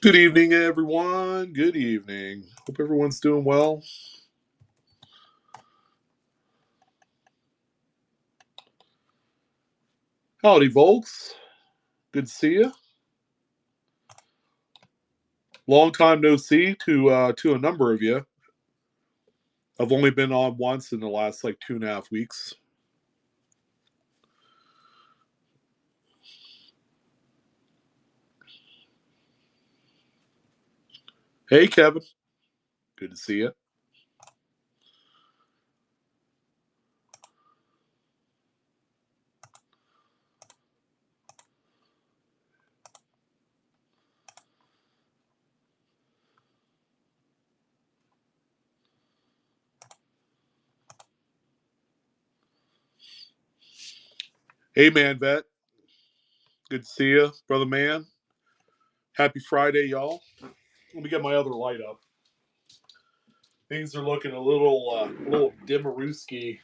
Good evening, everyone. Good evening. Hope everyone's doing well. Howdy, folks. Good to see you. Long time no see to a number of you. I've only been on once in the last like 2.5 weeks. Hey, Kevin. Good to see you. Hey, man, vet. Good to see you, brother man. Happy Friday, y'all. Let me get my other light up. Things are looking a little dimmerooski.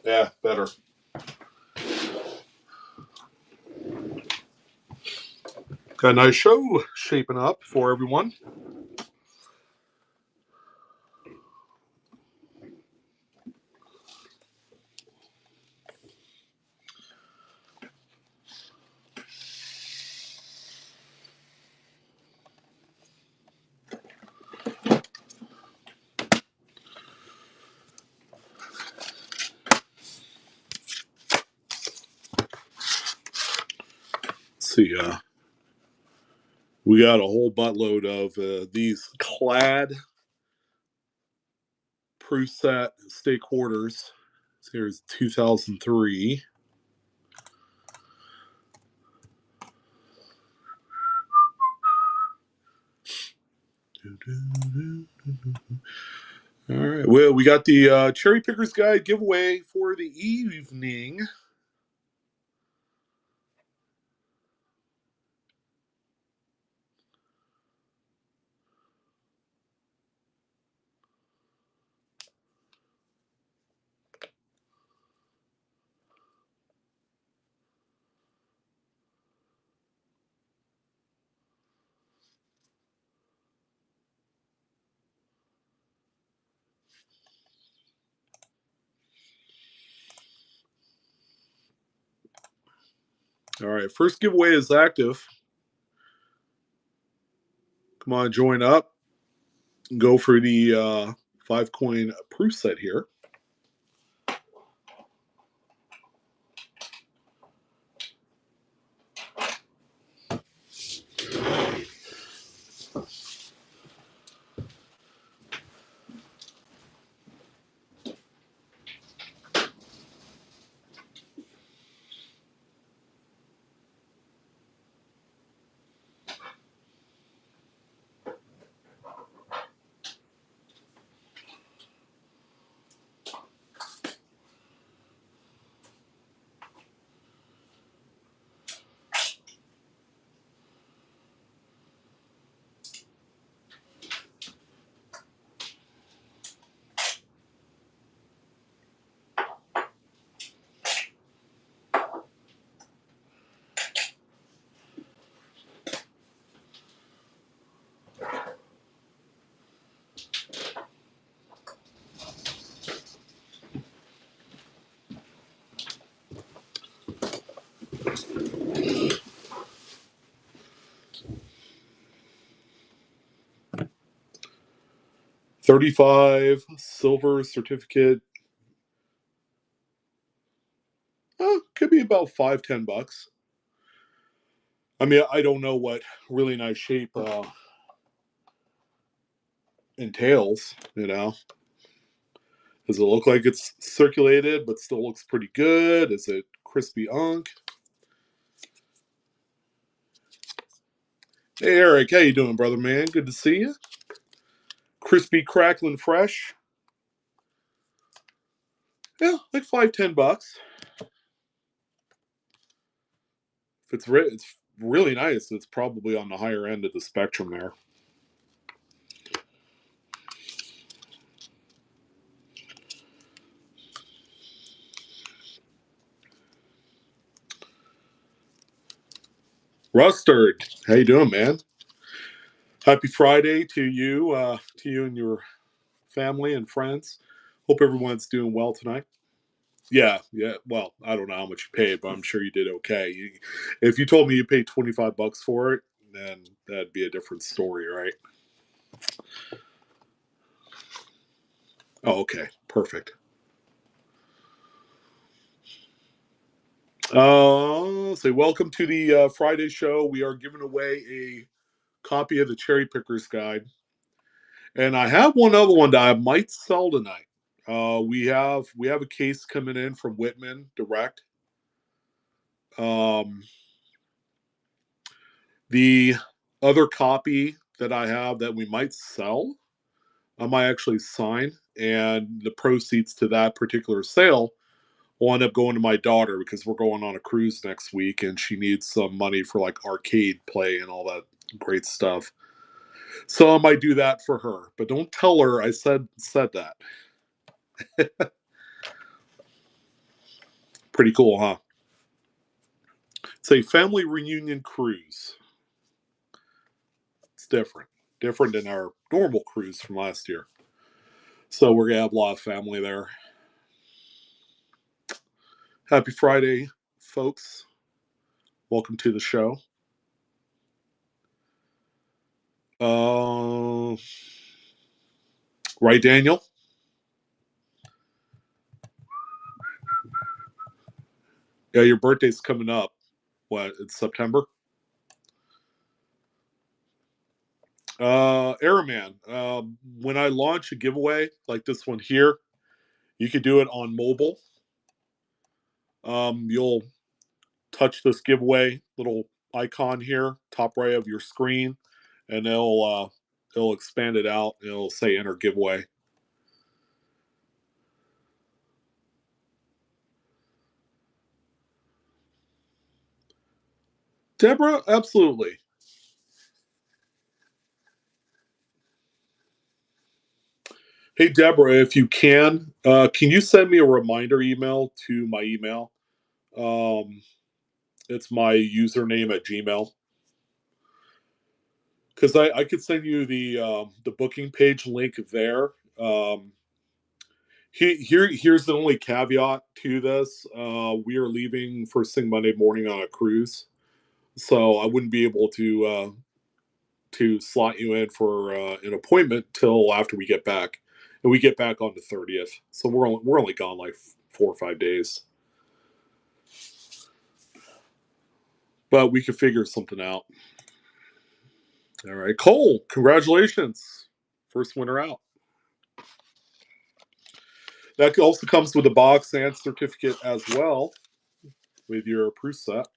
Yeah, better. Got a nice show shaping up for everyone. Let's see. We got a whole buttload of these clad preset stake hoarders. So here's 2003. All right. Well, we got the Cherry Pickers Guide giveaway for the evening. All right. First giveaway is active. Come on, join up. Go for the 5-coin proof set here. $35 silver certificate. Could be about $5-10. I mean, I don't know what really nice shape entails. Does it look like it's circulated but still looks pretty good? Is it crispy unk? Hey, Eric, how you doing, brother man? Good to see you. Crispy, crackling, fresh. Yeah, like $5-10. If it's really nice, it's probably on the higher end of the spectrum there. Rustard, how you doing, man? Happy Friday to you and your family and friends. Hope everyone's doing well tonight. Yeah, yeah. Well, I don't know how much you paid, but I'm sure you did okay. If you told me you paid $25 for it, then that'd be a different story, right? Oh, okay, perfect. Say welcome to the Friday show. We are giving away a copy of the Cherry Pickers Guide, and I have one other one that I might sell tonight. We have a case coming in from Whitman direct. Um, the other copy that I have that we might sell, I might actually sign, and the proceeds to that particular sale will end up going to my daughter because we're going on a cruise next week, and she needs some money for like arcade play and all that great stuff. So I might do that for her, but don't tell her I said that. Pretty cool, huh? It's a family reunion cruise. It's different than our normal cruise from last year. So we're gonna have a lot of family there. Happy Friday, folks. Welcome to the show. Uh, right, Daniel? Yeah, your birthday's coming up. What? It's September. Airman. When I launch a giveaway like this one here, you could do it on mobile. You'll touch this giveaway little icon here, top right of your screen, and it'll expand it out. And it'll say enter giveaway. Deborah, absolutely. Hey, Deborah, if you can you send me a reminder email to my email? Um, it's my username at Gmail because I could send you the booking page link there. Um, here's the only caveat to this. We are leaving first thing Monday morning on a cruise, so I wouldn't be able to slot you in for an appointment till after we get back, and we get back on the 30th. So we're only gone like 4 or 5 days, but we could figure something out. All right, Cole, congratulations, first winner out. That also comes with a box and certificate as well with your proof set.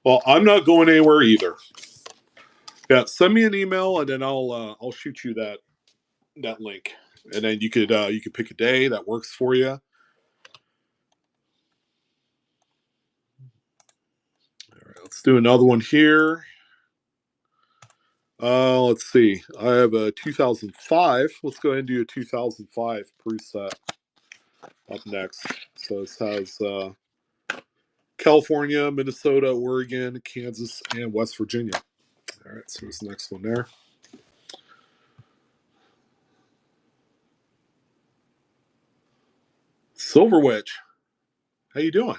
Well, I'm not going anywhere either. Yeah, send me an email and then I'll shoot you that link, and then you could pick a day that works for you. All right, let's do another one here. Let's see. I have a 2005. Let's go ahead and do a 2005 preset up next. So this has California, Minnesota, Oregon, Kansas, and West Virginia. All right, so there's the next one there. Silver Witch, how you doing?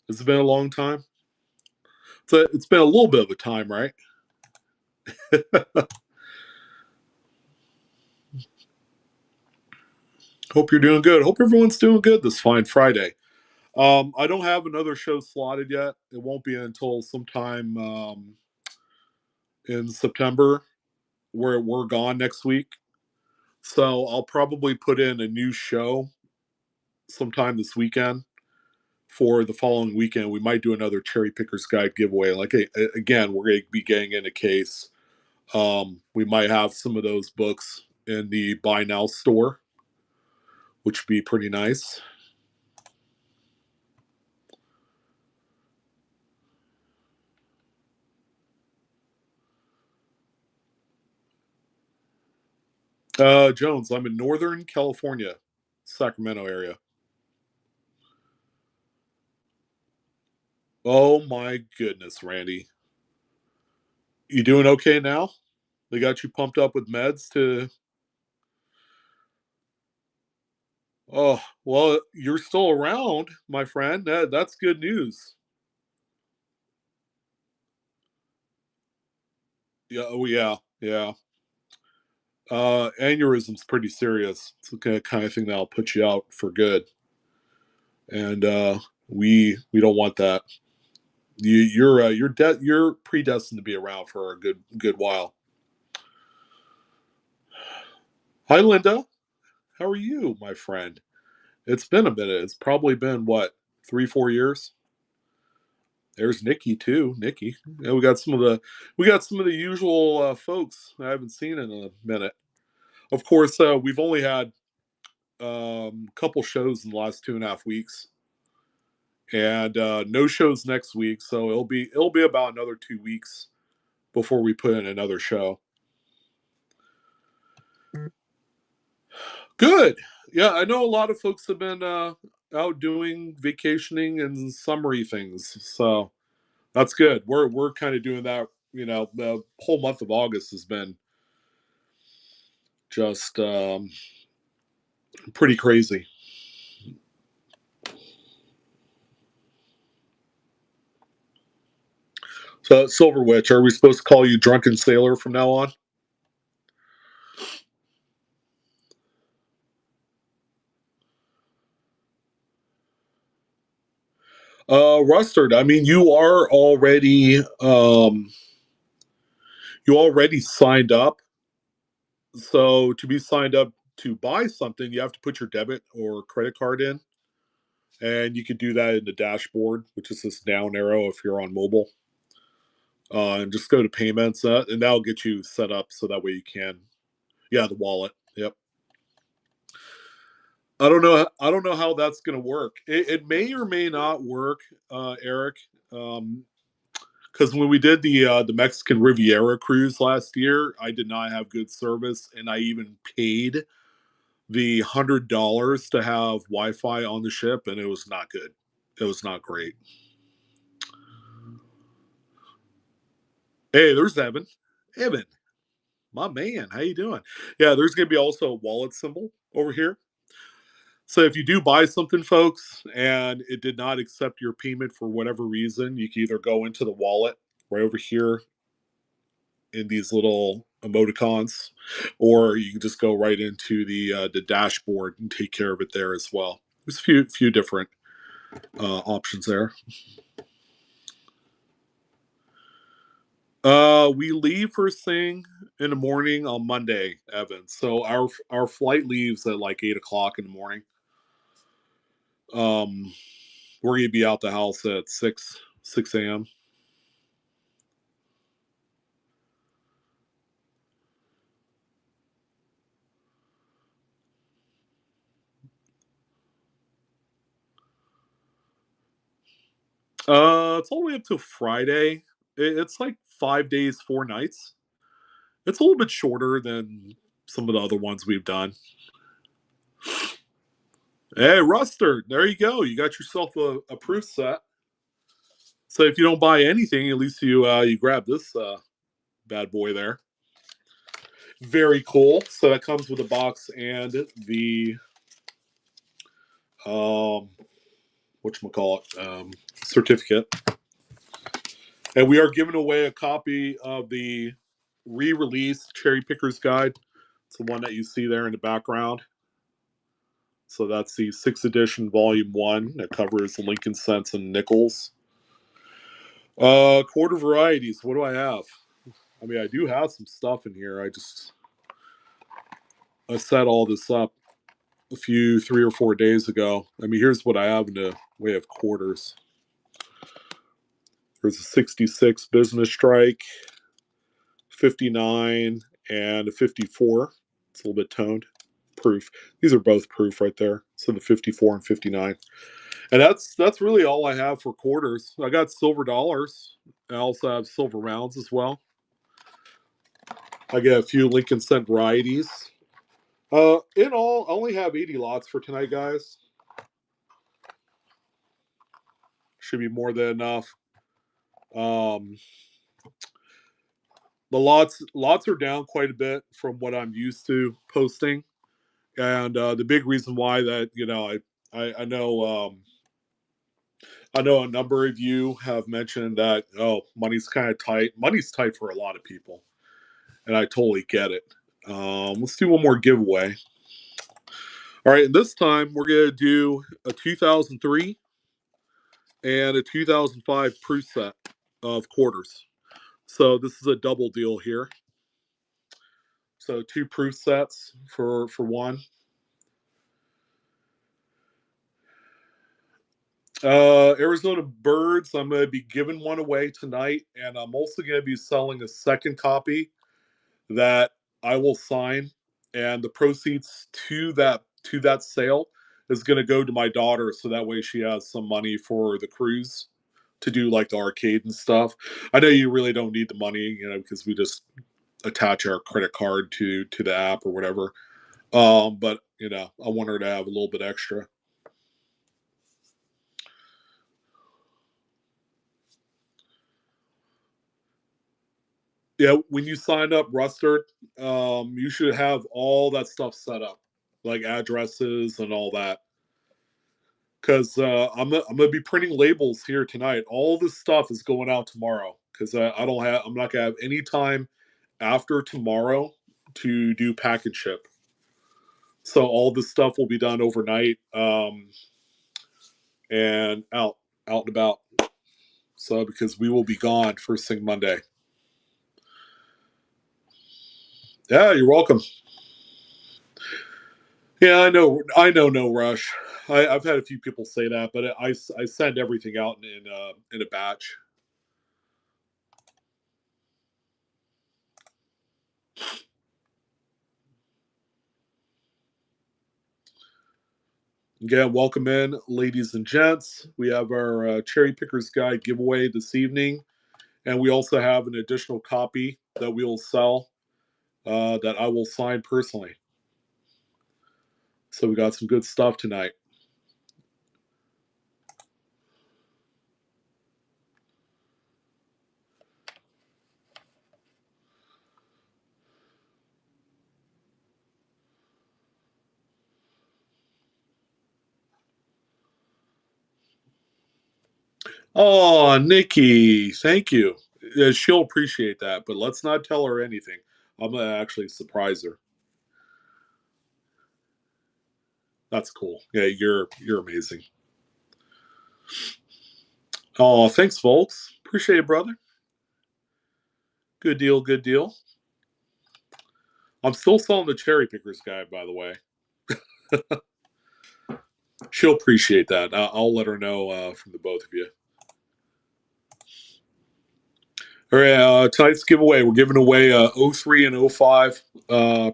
Has it been a long time? It's been a little bit of a time, right? Hope you're doing good. Hope everyone's doing good this fine Friday. I don't have another show slotted yet. It won't be until sometime in September, where we're gone next week. So I'll probably put in a new show sometime this weekend for the following weekend. We might do another Cherry Pickers Guide giveaway. Like again, we're going to be getting in a case. We might have some of those books in the Buy Now store, which would be pretty nice. Jones, I'm in Northern California, Sacramento area. Oh my goodness, Randy. You doing okay now? They got you pumped up with meds to. Oh, well, you're still around, my friend. That's good news. Yeah, oh yeah, yeah. Aneurysm's pretty serious. It's the kind of thing that'll put you out for good, and we don't want that. You're predestined to be around for a good while. Hi, Linda. How are you, my friend? It's been a minute. It's probably been what 3 4 years. There's Nikki too. Nikki. Yeah, we got some of the usual folks I haven't seen in a minute. Of course, we've only had a couple shows in the last 2.5 weeks, and no shows next week. So it'll be about another 2 weeks before we put in another show. Good. Yeah, I know a lot of folks have been out doing vacationing and summery things, so that's good. We're kind of doing that. The whole month of August has been just pretty crazy. So, Silver Witch, are we supposed to call you Drunken Sailor from now on? Rustard. I mean, you already signed up. So to be signed up to buy something, you have to put your debit or credit card in, and you can do that in the dashboard, which is this down arrow if you're on mobile. And just go to payments, and that'll get you set up so that way you can. Yeah, the wallet. Yep. I don't know. I don't know how that's going to work. It may or may not work, Eric. Um, because when we did the Mexican Riviera cruise last year, I did not have good service, and I even paid the $100 to have Wi-Fi on the ship, and it was not good. It was not great. Hey, there's Evan. Evan, my man, how you doing? Yeah, there's gonna be also a wallet symbol over here. So if you do buy something, folks, and it did not accept your payment for whatever reason, you can either go into the wallet right over here in these little emoticons, or you can just go right into the dashboard and take care of it there as well. There's a few different options there. We leave first thing in the morning on Monday, Evan. So our flight leaves at like 8 o'clock in the morning. Um, we're gonna be out the house at six a.m. It's all the way up to Friday. It's like 5 days, 4 nights. It's a little bit shorter than some of the other ones we've done. Hey, Ruster, there you go. You got yourself a proof set. So if you don't buy anything, at least you grab this bad boy there. Very cool. So that comes with a box and the um, whatchamacallit, certificate. And we are giving away a copy of the re-released Cherry Picker's Guide. It's the one that you see there in the background. So that's the 6th edition, volume 1. That covers Lincoln cents and nickels. Quarter varieties. What do I have? I mean, I do have some stuff in here. I set all this up a few 3 or 4 days ago. I mean, here's what I have in the way of quarters. There's a 66 business strike, 59, and a 54. It's a little bit toned. Proof. These are both proof right there. So the 54 and 59. And that's really all I have for quarters. I got silver dollars. I also have silver rounds as well. I get a few Lincoln cent varieties. In all, I only have 80 lots for tonight, guys. Should be more than enough. Um, the lots are down quite a bit from what I'm used to posting, and the big reason why that I know I know a number of you have mentioned that money's kind of tight. Money's tight for a lot of people, and I totally get it. Let's do one more giveaway. All right, and this time we're gonna do a 2003 and a 2005 proof set of quarters. So this is a double deal here. So two proof sets for one. Arizona Birds, I'm going to be giving one away tonight, and I'm also going to be selling a second copy that I will sign, and the proceeds to that sale is going to go to my daughter, so that way she has some money for the cruise to do like the arcade and stuff. I know you really don't need the money, because we just attach our credit card to the app or whatever. But I want her to have a little bit extra. Yeah, when you sign up, Rustard, you should have all that stuff set up, like addresses and all that. Because I'm gonna be printing labels here tonight. All this stuff is going out tomorrow because I'm not gonna have any time after tomorrow to do pack and ship. So all this stuff will be done overnight, and out and about. So because we will be gone first thing Monday. Yeah, you're welcome. Yeah, I know. I know. No rush. I've had a few people say that, but I send everything out in a batch. Again, welcome in, ladies and gents. We have our Cherry Pickers Guide giveaway this evening, and we also have an additional copy that we will sell that I will sign personally. So we got some good stuff tonight. Oh, Nikki, thank you. She'll appreciate that, but let's not tell her anything. I'm gonna actually surprise her. That's cool. Yeah, you're amazing. Oh, thanks, folks. Appreciate it, brother. Good deal, good deal. I'm still selling the cherry pickers guy, by the way. She'll appreciate that. I'll let her know from the both of you. All right, tonight's giveaway. We're giving away a '03 and '05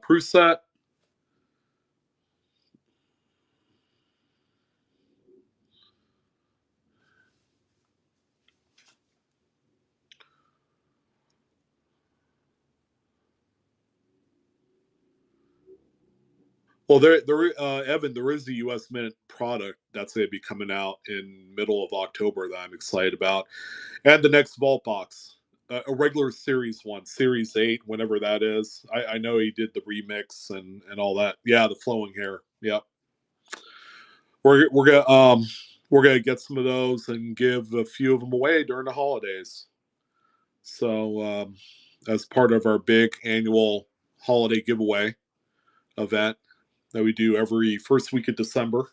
proof set. Well, Evan, there is a U.S. Mint product that's going to be coming out in middle of October that I'm excited about, and the next Vault box, a regular Series one, Series 8, whenever that is. I know he did the remix and all that. Yeah, the flowing hair. Yep. We're gonna get some of those and give a few of them away during the holidays. So as part of our big annual holiday giveaway event that we do every first week of December.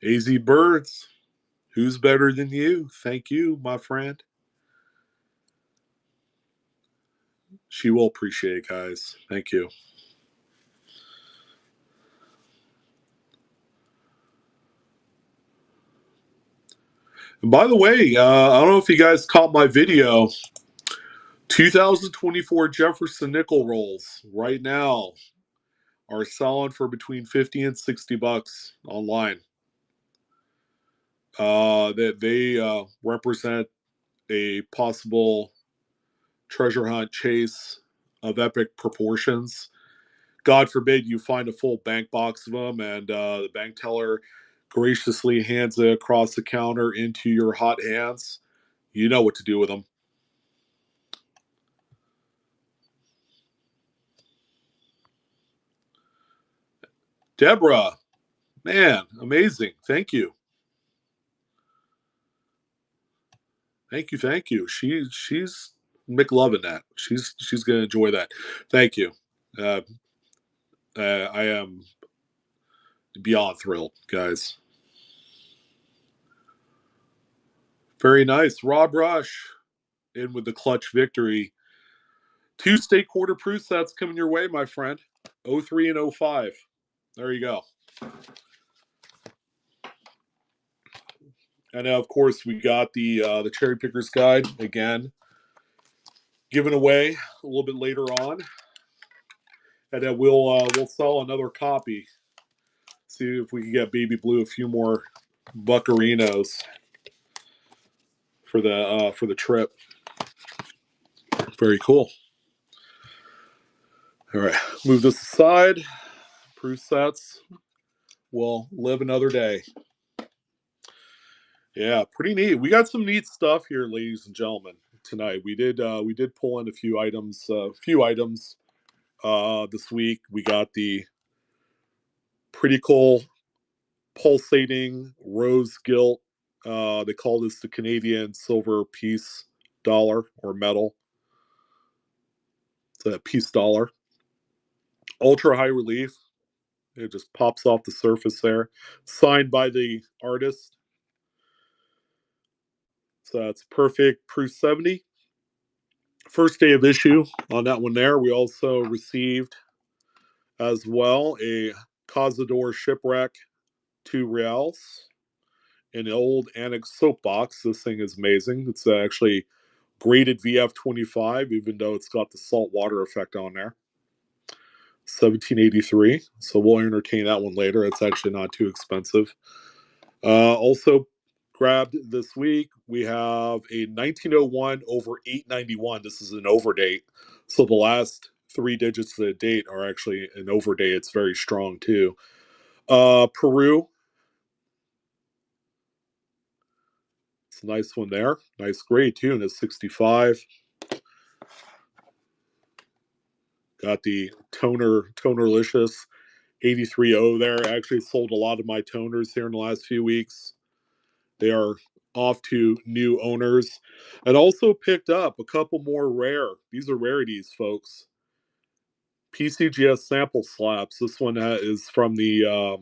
AZ Birds, who's better than you? Thank you, my friend. She will appreciate it, guys. Thank you. And by the way, I don't know if you guys caught my video. 2024 Jefferson nickel rolls right now are selling for between 50 and 60 bucks online. That they represent a possible treasure hunt chase of epic proportions. God forbid you find a full bank box of them, and the bank teller graciously hands it across the counter into your hot hands. You know what to do with them. Deborah, man, amazing. Thank you. Thank you, thank you. She's McLovin that. She's gonna enjoy that. Thank you. Uh, I am beyond thrilled, guys. Very nice. Rob Rush in with the clutch victory. Two state quarter proof sets coming your way, my friend. 03 and 05. There you go. And now, of course, we got the Cherry Pickers Guide again, given away a little bit later on, and then we'll sell another copy. See if we can get Baby Blue a few more buccarinos for the trip. Very cool. All right, move this aside. Proof sets will live another day. Yeah, pretty neat. We got some neat stuff here, ladies and gentlemen. Tonight we did pull in a few items. This week. We got the pretty cool pulsating rose gilt. They call this the Canadian silver piece dollar or metal. It's a piece dollar. Ultra high relief. It just pops off the surface there. Signed by the artist. So that's perfect. Proof 70. First day of issue on that one there. We also received as well a Cazador Shipwreck 2 reals. An old annex soap box. This thing is amazing. It's actually graded VF25, even though it's got the salt water effect on there. 1783. So we'll entertain that one later. It's actually not too expensive. Also grabbed this week, we have a 1901 over 891. This is an overdate. So the last three digits of the date are actually an overdate. It's very strong too. Peru. It's a nice one there. Nice grade too, and it's 65. Got the Tonerlicious 83O there. I actually sold a lot of my toners here in the last few weeks. They are off to new owners. And also picked up a couple more rare. These are rarities, folks. PCGS sample slabs. This one is from the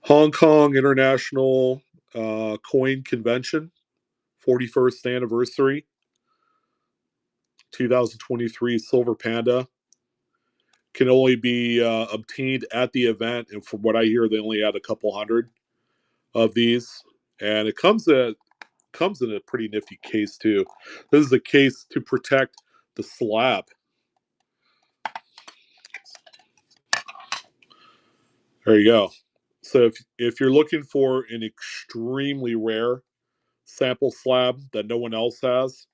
Hong Kong International Coin Convention, 41st anniversary, 2023 Silver Panda. Can only be obtained at the event, and from what I hear, they only had a couple hundred of these, and it comes in a pretty nifty case too. This is a case to protect the slab. There you go. So if you're looking for an extremely rare sample slab that no one else has,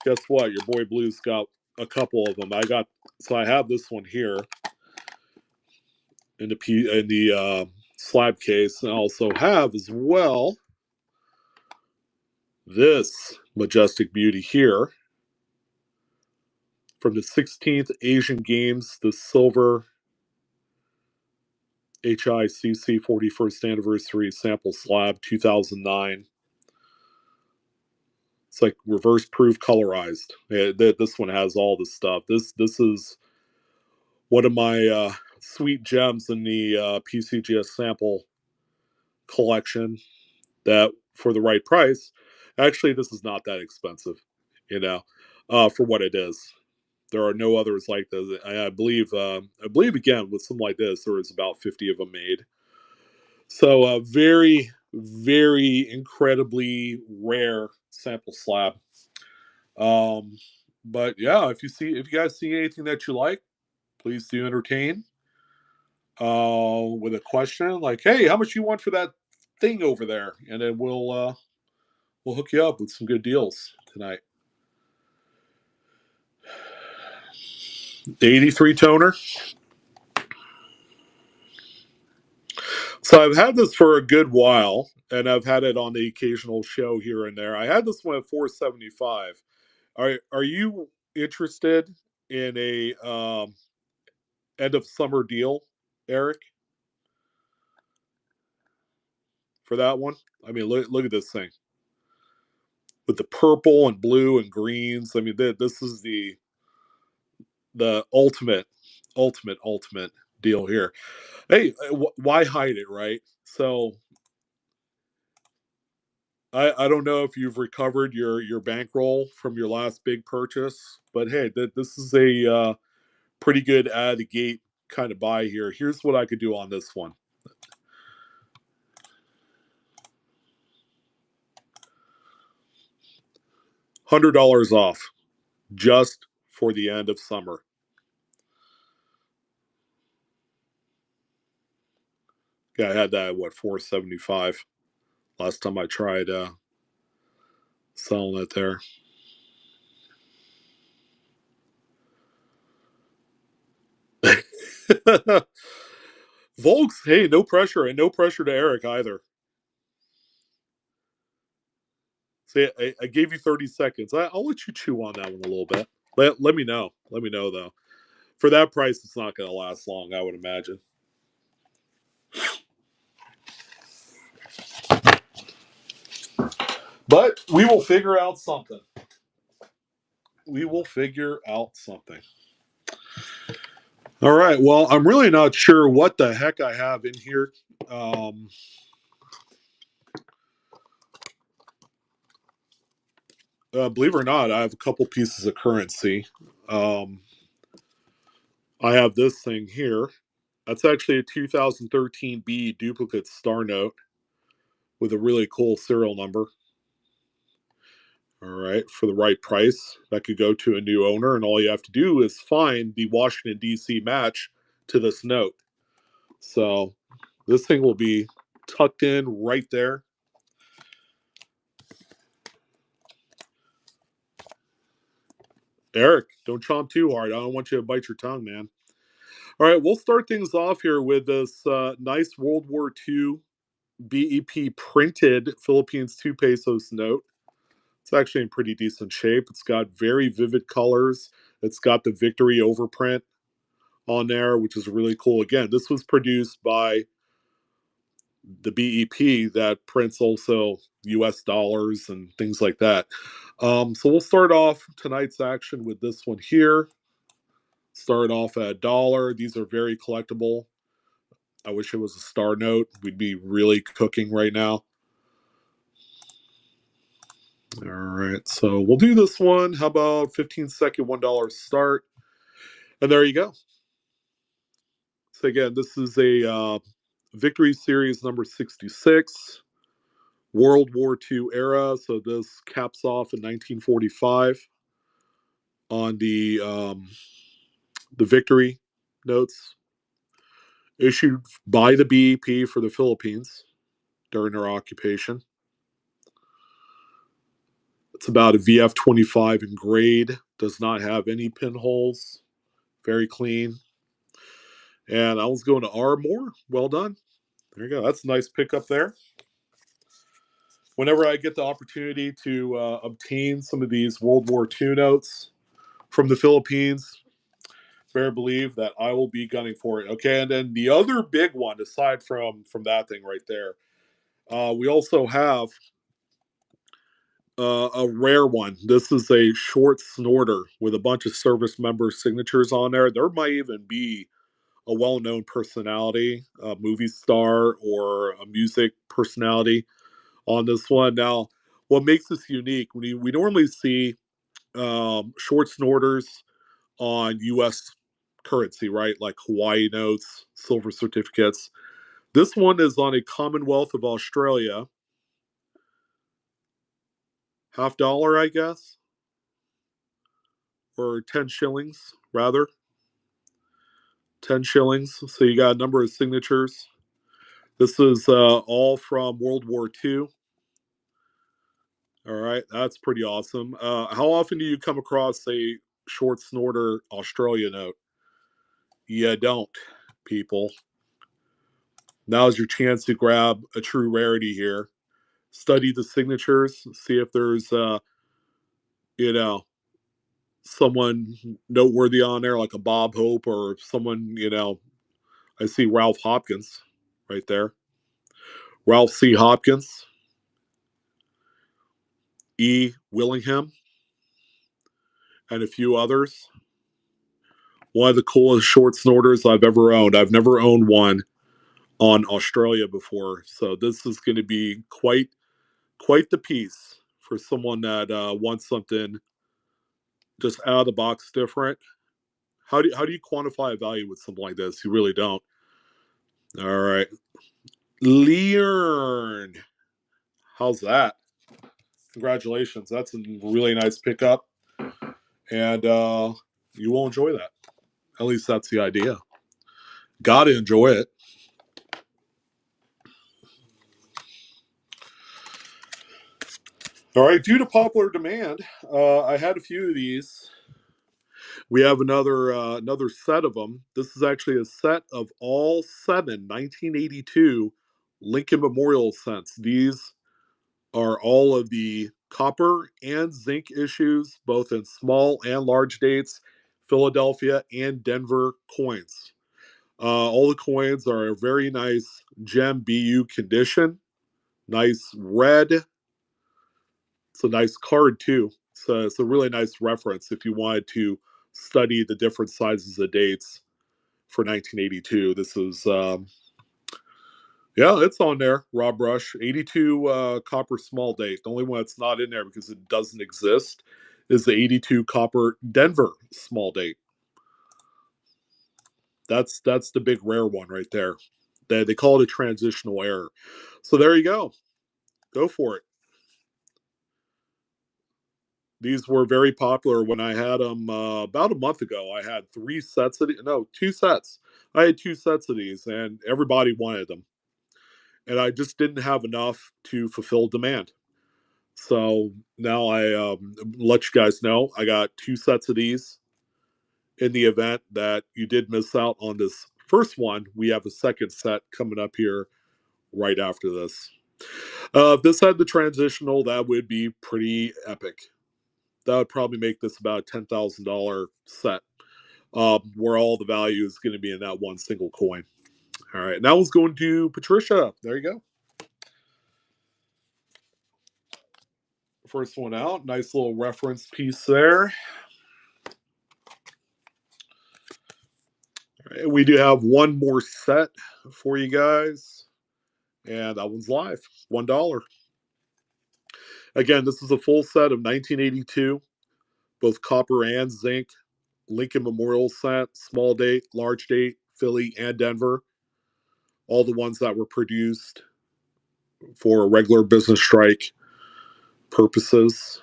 guess what? Your boy Blue's got a couple of them. I have this one here in the slab case, and I also have as well this majestic beauty here from the 16th Asian Games, the silver HICC 41st anniversary sample slab 2009. It's like reverse proof colorized. This one has all the stuff. This is one of my sweet gems in the PCGS sample collection that for the right price, actually this is not that expensive, you know, for what it is. There are no others like this. I believe again with something like this, there is about 50 of them made. So very, very incredibly rare sample slab. Um, but yeah, if you guys see anything that you like, please do entertain. With a question like, "Hey, how much you want for that thing over there?" And then we'll hook you up with some good deals tonight. The 83 toner. So I've had this for a good while, and I've had it on the occasional show here and there. I had this one at 475. Are you interested in a end of summer deal, Eric, for that one? I mean, look at this thing with the purple and blue and greens. I mean, this is the ultimate deal here. Hey, why hide it, right? So I don't know if you've recovered your bankroll from your last big purchase, but hey, this is a pretty good out of the gate kind of buy here. Here's what I could do on this one. $100 off just for the end of summer. Yeah, I had that at what, 475 last time I tried selling it there. Volks, hey, no pressure, and no pressure to Eric either. See, I gave you 30 seconds. I'll let you chew on that one a little bit. Let me know. Let me know, though. For that price, it's not going to last long, I would imagine. But we will figure out something. We will figure out something. All right. Well, I'm really not sure what the heck I have in here. Um, Believe it or not, I have a couple pieces of currency. Um, I have this thing here. That's actually a 2013 B duplicate star note with a really cool serial number. All right, for the right price, that could go to a new owner, and all you have to do is find the Washington, D.C. match to this note. So this thing will be tucked in right there. Eric, don't chomp too hard. I don't want you to bite your tongue, man. All right, we'll start things off here with this nice World War II BEP printed Philippines 2 pesos note. It's actually in pretty decent shape. It's got very vivid colors. It's got the victory overprint on there, which is really cool. Again, this was produced by the BEP that prints also US dollars and things like that. So we'll start off tonight's action with this one here. Start off at $1. These are very collectible. I wish it was a star note. We'd be really cooking right now. All right, so we'll do this one. How about 15-second $1 start? And there you go. So again, this is a Victory Series number 66, World War II era. So this caps off in 1945 on the Victory notes issued by the BEP for the Philippines during their occupation. It's about a VF-25 in grade. Does not have any pinholes. Very clean. And I was going to R more. Well done. There you go. That's a nice pickup there. Whenever I get the opportunity to obtain some of these World War II notes from the Philippines, bear believe that I will be gunning for it. Okay, and then the other big one, aside from that thing right there, we also have a rare one. This is a short snorter with a bunch of service member signatures on there. There might even be a well-known personality, a movie star or a music personality on this one. Now, what makes this unique? We normally see short snorters on U.S. currency, right? Like Hawaii notes, silver certificates. This one is on a Commonwealth of Australia, $50, I guess, or 10 shillings, rather. 10 shillings. So you got a number of signatures. This is all from World War II. All right, that's pretty awesome. How often do you come across a short snorter Australia note. You don't, people. Now's your chance to grab a true rarity here. Study the signatures, see if there's, you know, someone noteworthy on there, like a Bob Hope or someone, I see Ralph Hopkins right there. Ralph C. Hopkins, E. Willingham, and a few others. One of the coolest short snorters I've ever owned. I've never owned one on Australia before, so this is going to be quite the piece for someone that wants something just out of the box different. How do you quantify a value with something like this? You really don't. All right, Learn. How's that? Congratulations. That's a really nice pickup, and you will enjoy that. At least that's the idea. Gotta enjoy it. All right, due to popular demand, I had a few of these. We have another set of them. This is actually a set of all 1982 Lincoln Memorial cents. These are all of the copper and zinc issues, both in small and large dates, Philadelphia and Denver coins. All the coins are a very nice gem BU condition, nice red. It's a nice card too. So it's a really nice reference if you wanted to study the different sizes of dates for 1982. This is, yeah, it's on there. Rob Rush, 82 copper small date. The only one that's not in there because it doesn't exist is the 82 copper Denver small date. That's the big rare one right there. They call it a transitional error. So there you go. Go for it. These were very popular when I had them about a month ago. I had two sets. I had two sets of these, and everybody wanted them. And I just didn't have enough to fulfill demand. So now I let you guys know I got two sets of these. In the event that you did miss out on this first one, we have a second set coming up here right after this. If this had the transitional, that would be pretty epic. That would probably make this about a $10,000 set, where all the value is going to be in that one single coin. All right, now let's go into Patricia. There you go. First one out. Nice little reference piece there. All right, we do have one more set for you guys, and that one's live. $1. Again, this is a full set of 1982, both copper and zinc, Lincoln Memorial set, small date, large date, Philly and Denver. All the ones that were produced for regular business strike purposes.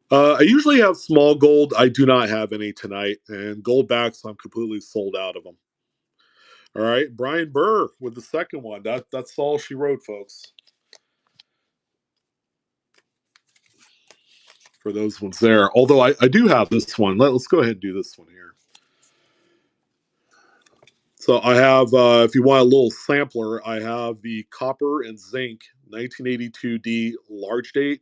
I usually have small gold. I do not have any tonight. And gold backs, I'm completely sold out of them. All right. Brian Burr with the second one. That's all she wrote, folks. For those ones there. Although I do have this one. Let's go ahead and do this one here. So I have, if you want a little sampler, I have the copper and zinc 1982D large date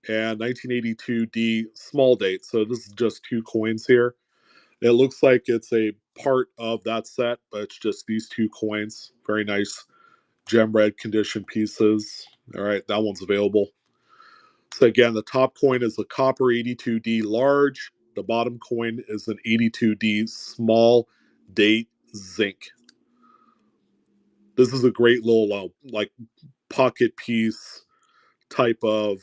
and 1982D small date. So this is just two coins here. It looks like it's a part of that set, but it's just these two coins. Very nice gem red condition pieces. All right, that one's available. So again, the top coin is a copper 82D large. The bottom coin is an 82D small date zinc. This is a great little like pocket piece type of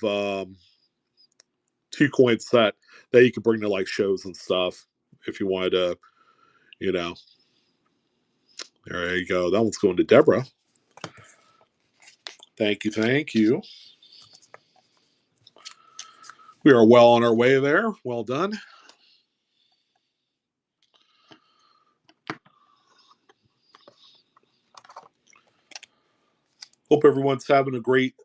two coin set that you can bring to like shows and stuff if you wanted to, you know. There you go. That one's going to Deborah. Thank you. Thank you. We are well on our way there. Well done. Hope everyone's having a great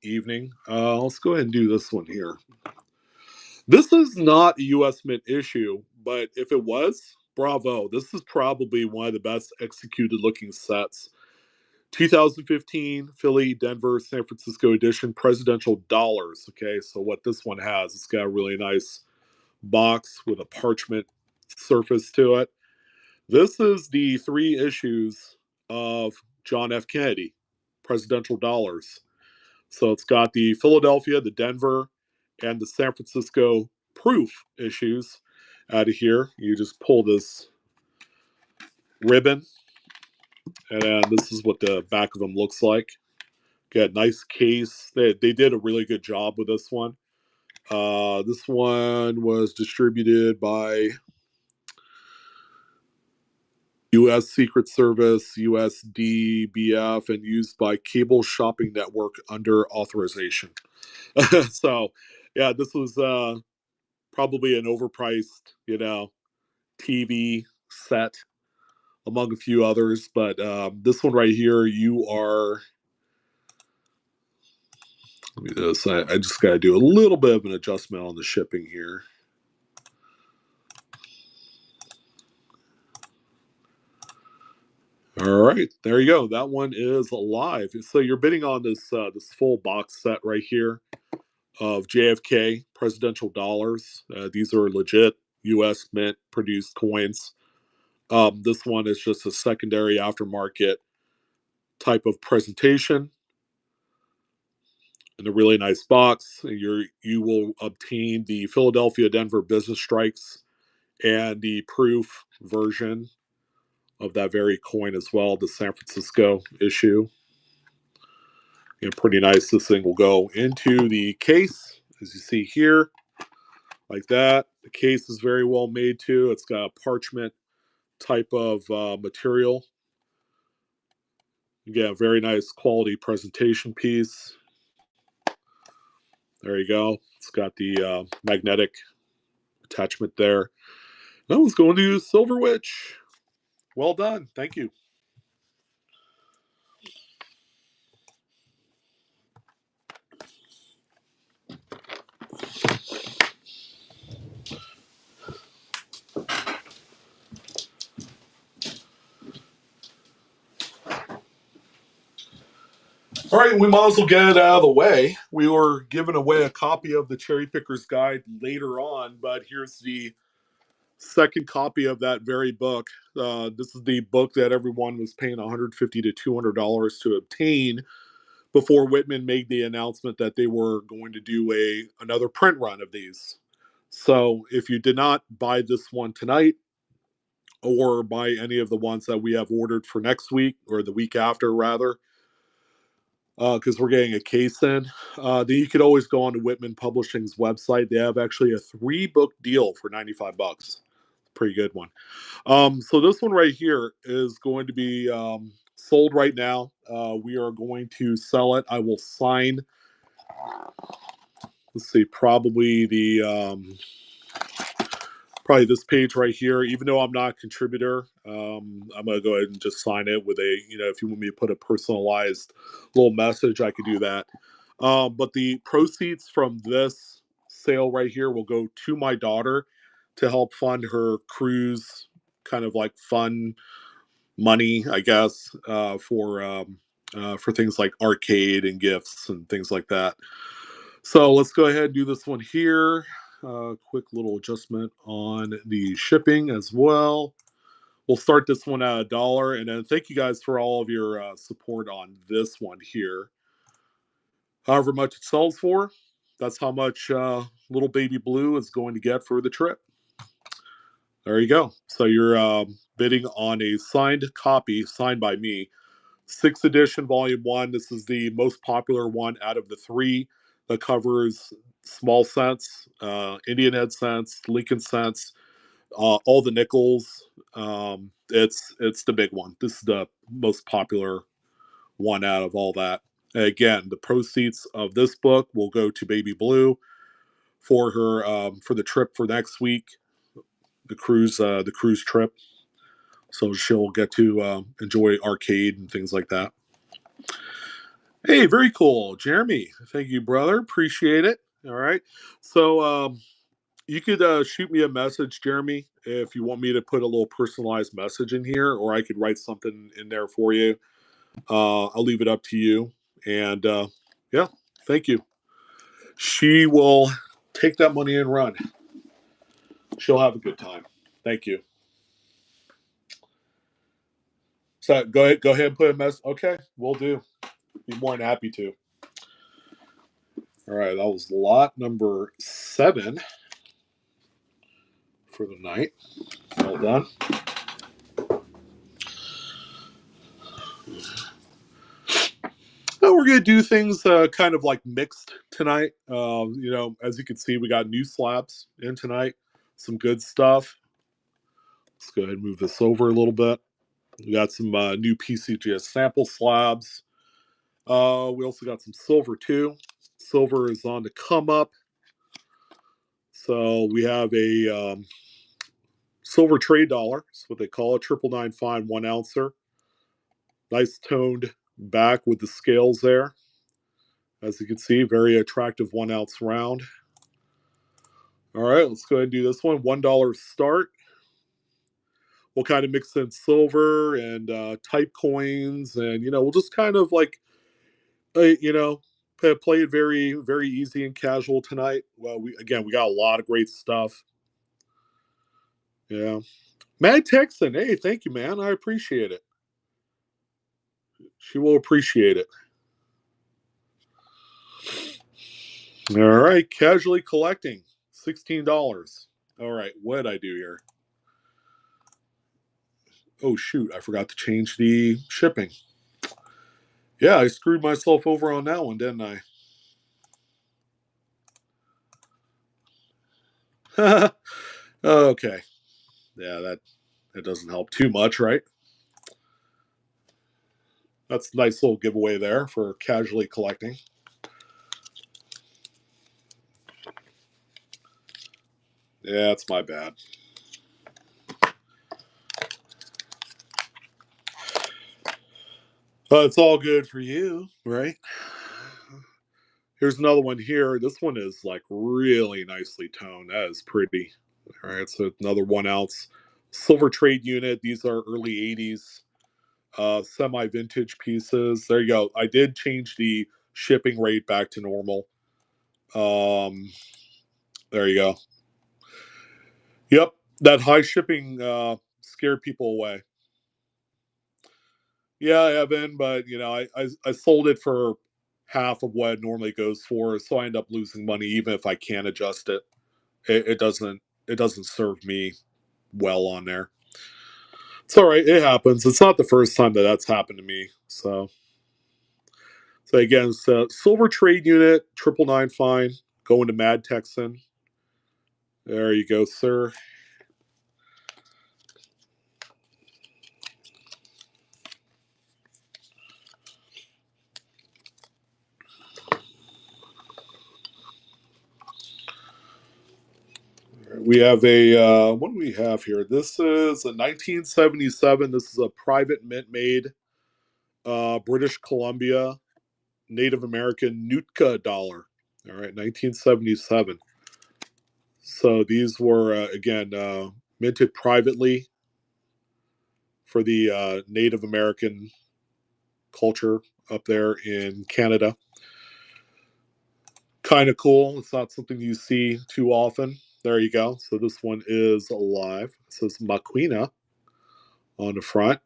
evening. Let's go ahead and do this one here. This is not a U.S. Mint issue, but if it was, bravo. This is probably one of the best executed looking sets. 2015 Philly, Denver, San Francisco edition presidential dollars. Okay, so what this one has, it's got a really nice box with a parchment surface to it. This is the three issues of John F. Kennedy presidential dollars. So it's got the Philadelphia, the Denver, and the San Francisco proof issues out of here. You just pull this ribbon, and then this is what the back of them looks like. Got a nice case. They did a really good job with this one. This one was distributed by U.S. Secret Service, USDBF, and used by Cable Shopping Network under authorization. So, yeah, this was probably an overpriced, TV set among a few others. But this one right here, you are. Let me do this. I just got to do a little bit of an adjustment on the shipping here. All right, there you go. That one is live. So you're bidding on this full box set right here of JFK presidential dollars. These are legit U.S. Mint produced coins. This one is just a secondary aftermarket type of presentation in a really nice box. You will obtain the Philadelphia Denver business strikes and the proof version of that very coin as well, the San Francisco issue. And pretty nice. This thing will go into the case, as you see here, like that. The case is very well made too. It's got a parchment type of material. You get a very nice quality presentation piece. There you go. It's got the magnetic attachment there. That one's going to Silver Witch. Well done. Thank you. All right, we might as well get it out of the way. We were giving away a copy of the Cherry Picker's Guide later on, but here's the second copy of that very book. This is the book that everyone was paying $150 to $200 to obtain before Whitman made the announcement that they were going to do another print run of these. So if you did not buy this one tonight, or buy any of the ones that we have ordered for next week or the week after, rather, because we're getting a case in, then you could always go on to Whitman Publishing's website. They have actually a 3-book deal for $95. Pretty good one. So this one right here is going to be sold right now. We are going to sell it. I will sign. Let's see, probably this page right here. Even though I'm not a contributor, I'm gonna go ahead and just sign it with if you want me to put a personalized little message, I could do that. But the proceeds from this sale right here will go to my daughter to help fund her cruise, kind of like fun money, I guess, for things like arcade and gifts and things like that. So let's go ahead and do this one here. Quick little adjustment on the shipping as well. We'll start this one at $1, and then thank you guys for all of your support on this one here. However much it sells for, that's how much little baby blue is going to get for the trip. There you go. So you're bidding on a signed copy, signed by me, 6th edition, volume 1. This is the most popular one out of the 3 that covers small cents, Indian head cents, Lincoln cents, all the nickels. It's the big one. This is the most popular one out of all that. Again, the proceeds of this book will go to Baby Blue for her for the trip for next week, the cruise trip. So she'll get to enjoy arcade and things like that. Hey, very cool, Jeremy. Thank you, brother. Appreciate it. All right. So you could shoot me a message, Jeremy, if you want me to put a little personalized message in here, or I could write something in there for you. I'll leave it up to you. And yeah, thank you. She will take that money and run. She'll have a good time. Thank you. So go ahead and put a mess. Okay, we'll do. Be more than happy to. All right, that was lot number 7 for the night. Well done. We're gonna do things kind of like mixed tonight. As you can see, we got new slabs in tonight. Some good stuff. Let's go ahead and move this over a little bit. We got some new PCGS sample slabs. We also got some silver too. Silver is on the come up. So we have a silver trade dollar. That's what they call it. 999 fine 1 ouncer. Nice toned back with the scales there. As you can see, very attractive 1 ounce round. All right, let's go ahead and do this one. $1 start. We'll kind of mix in silver and type coins, and we'll just kind of like, play it very, very easy and casual tonight. Well, we got a lot of great stuff. Yeah, Mad Texan. Hey, thank you, man. I appreciate it. She will appreciate it. All right, casually collecting, $16. All right, what did I do here? Oh shoot, I forgot to change the shipping. Yeah, I screwed myself over on that one, didn't I? Okay. Yeah, that doesn't help too much, right? That's a nice little giveaway there for casually collecting. Yeah, it's my bad. But it's all good for you, right? Here's another one here. This one is like really nicely toned. That is pretty. All right, so another 1 ounce silver trade unit. These are early 80s semi vintage pieces. There you go. I did change the shipping rate back to normal. Um, there you go. Yep, that high shipping scared people away. Yeah, Evan, but I sold it for half of what it normally goes for, so I end up losing money even if I can adjust it. It doesn't serve me well on there. It's all right. It happens. It's not the first time that that's happened to me. So again, it's a silver trade unit, 999 fine, going to Mad Texan. There you go, sir. We have a what do we have here? This is a 1977. This is a private mint made British Columbia Native American Nootka dollar. All right, 1977. So these were again minted privately for the Native American culture up there in Canada. Kind of cool. It's not something you see too often. There you go. So this one is alive. It says Maquina on the front.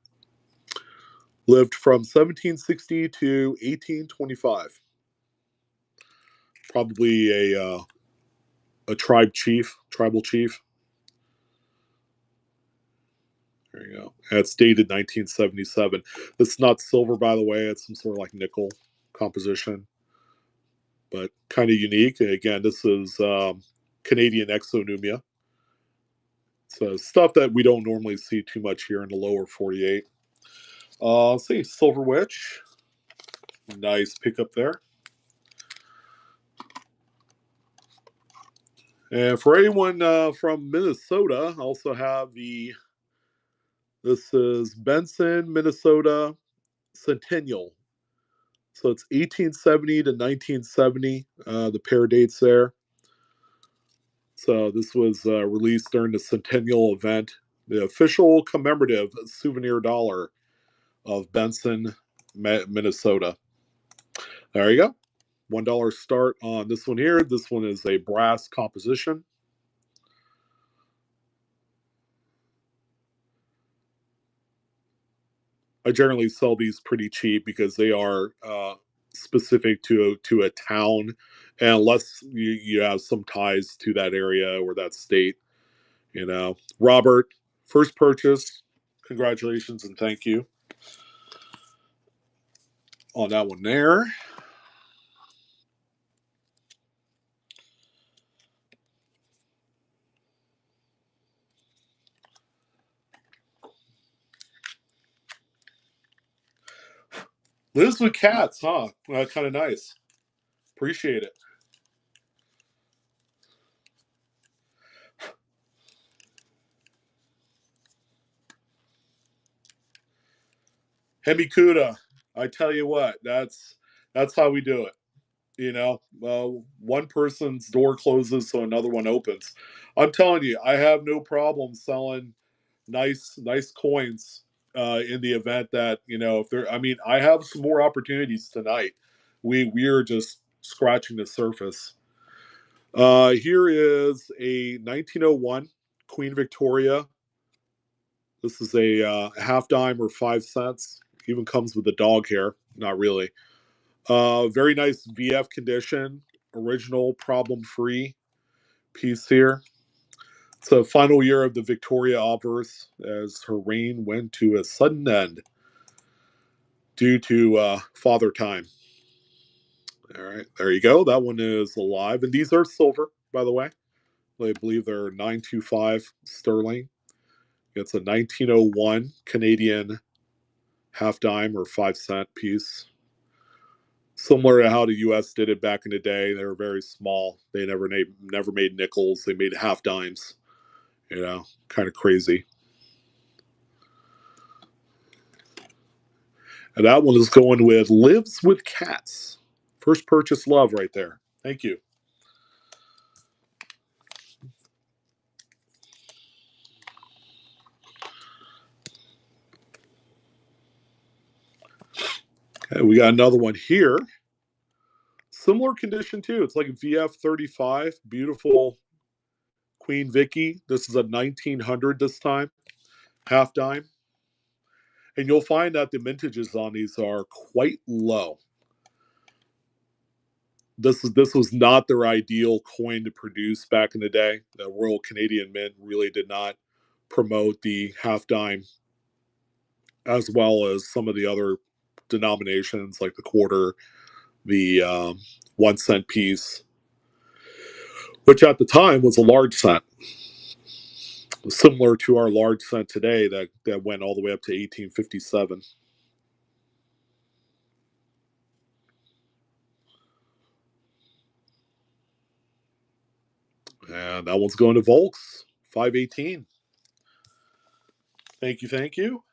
Lived from 1760 to 1825. Probably a tribal chief. There you go. It's dated 1977. This is not silver, by the way. It's some sort of like nickel composition, but kind of unique. Again, this is Canadian exonumia. So stuff that we don't normally see too much here in the lower 48. Let's see, Silver Witch. Nice pickup there. And for anyone from Minnesota, I also have this is Benson, Minnesota Centennial. So it's 1870 to 1970, the pair dates there. So this was released during the centennial event, the official commemorative souvenir dollar of Benson, Minnesota. There you go. $1 start on this one here. This one is a brass composition. I generally sell these pretty cheap because they are specific to a town, and unless you have some ties to that area or that state, you know. Robert, first purchase. Congratulations and thank you on that one there. Lives with cats, huh? Kind of nice. Appreciate it. Hemikuda, I tell you what, that's how we do it. You know, one person's door closes, so another one opens. I'm telling you, I have no problem selling nice coins in the event that if there. I mean, I have some more opportunities tonight. We're just scratching the surface. Here is a 1901 Queen Victoria. This is a half dime or 5 cents. Even comes with a dog hair. Not really. Very nice VF condition. Original, problem free piece here. It's the final year of the Victoria obverse as her reign went to a sudden end due to father time. All right, there you go. That one is alive. And these are silver, by the way. I believe they're 925 sterling. It's a 1901 Canadian half dime or 5 cent piece. Similar to how the U.S. did it back in the day, they were very small. They never made nickels. They made half dimes. Kind of crazy. And that one is going with Lives with Cats. First purchase love right there. Thank you. Okay, we got another one here. Similar condition too. It's like a VF 35. Beautiful Queen Vicky. This is a 1900 this time. Half dime. And you'll find that the mintages on these are quite low. This was not their ideal coin to produce back in the day. The Royal Canadian Mint really did not promote the half dime as well as some of the other denominations like the quarter, the 1 cent piece, which at the time was a large cent, similar to our large cent today that went all the way up to 1857. And that one's going to Volks, 518. Thank you, thank you.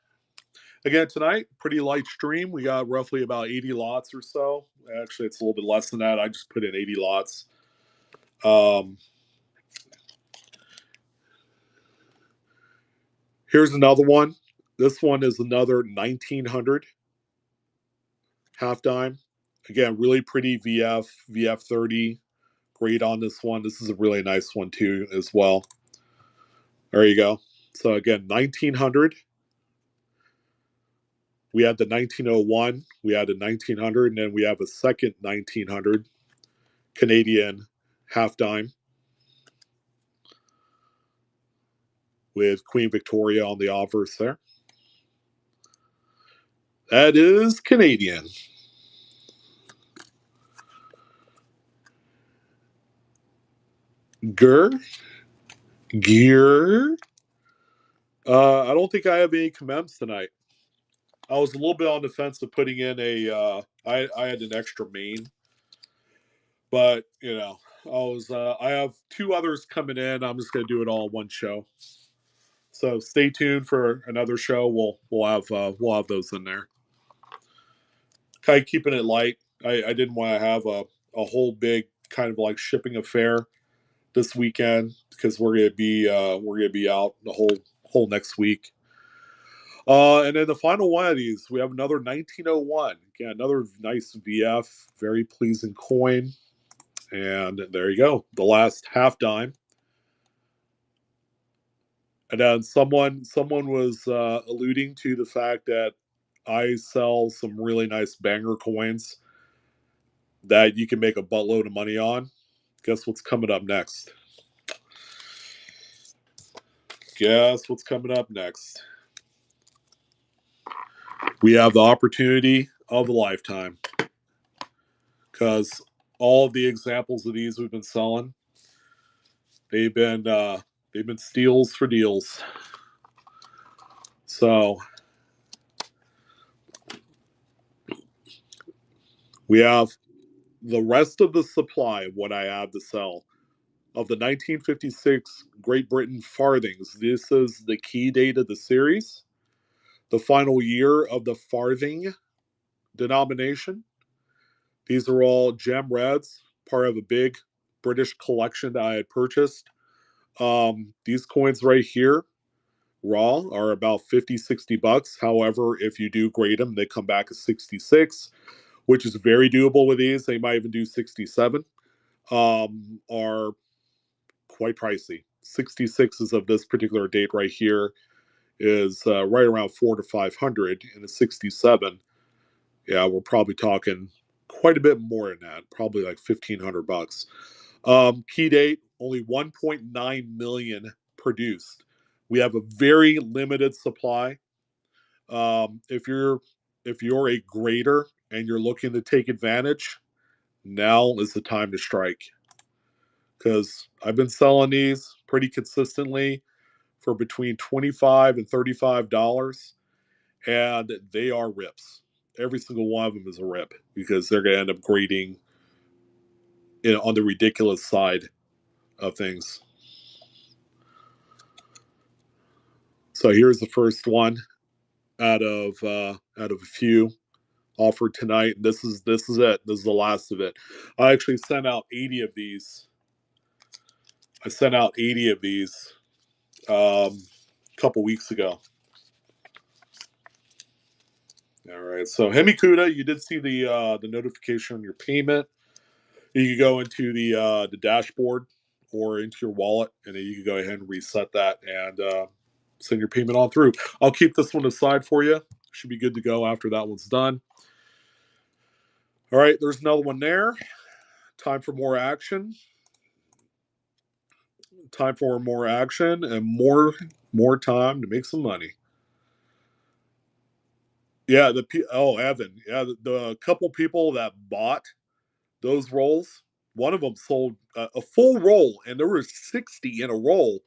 Again, tonight, pretty light stream. We got roughly about 80 lots or so. Actually, it's a little bit less than that. I just put in 80 lots. Here's another one. This one is another 1900 half dime. Again, really pretty VF 30. Great on this one. This is a really nice one too, as well. There you go. So again, 1900. We had the 1901. We had a 1900, and then we have a second 1900 Canadian half dime with Queen Victoria on the obverse there. That is Canadian. Gur, gear. I don't think I have any commems tonight. I was a little bit on the fence of putting in a. I had an extra main, but I have two others coming in. I'm just gonna do it all in one show. So stay tuned for another show. We'll have those in there. kind of keeping it light. I didn't want to have a whole big kind of like shipping affair this weekend because we're gonna be out the whole next week. And then the final one of these, we have another 1901. Again, another nice VF, very pleasing coin. And there you go, the last half dime. And then someone was alluding to the fact that I sell some really nice banger coins that you can make a buttload of money on. Guess what's coming up next? Guess what's coming up next? We have the opportunity of a lifetime because all of the examples of these we've been selling, they've been steals for deals. So we have the rest of the supply of what I have to sell of the 1956 Great Britain farthings. This is the key date of the series, the final year of the farthing denomination. These are all gem reds, part of a big British collection that I had purchased. These coins right here, raw, are about 50, $60. However, if you do grade them, they come back as 66, which is very doable with these. They might even do 67. Are quite pricey. 66s of this particular date right here is right around 400 to 500, and a 67, yeah, we're probably talking quite a bit more than that, probably like $1,500. Key date, only 1.9 million produced. We have a very limited supply. If you're a grader and you're looking to take advantage, now is the time to strike. Because I've been selling these pretty consistently for between $25 and $35, and they are rips. Every single one of them is a rip because they're going to end up grading on the ridiculous side of things. So here's the first one out of a few offered tonight. This is it. This is the last of it. I actually sent out 80 of these. I sent out 80 of these a couple weeks ago. All right. So Hemikuda, you did see the notification on your payment. You can go into the dashboard or into your wallet, and then you can go ahead and reset that and send your payment on through. I'll keep this one aside for you. Should be good to go after that one's done. All right, there's another one there. Time for more action. Time for more action and more time to make some money. Yeah, Evan. Yeah, the couple people that bought those rolls, one of them sold a full roll, and there were 60 in a roll,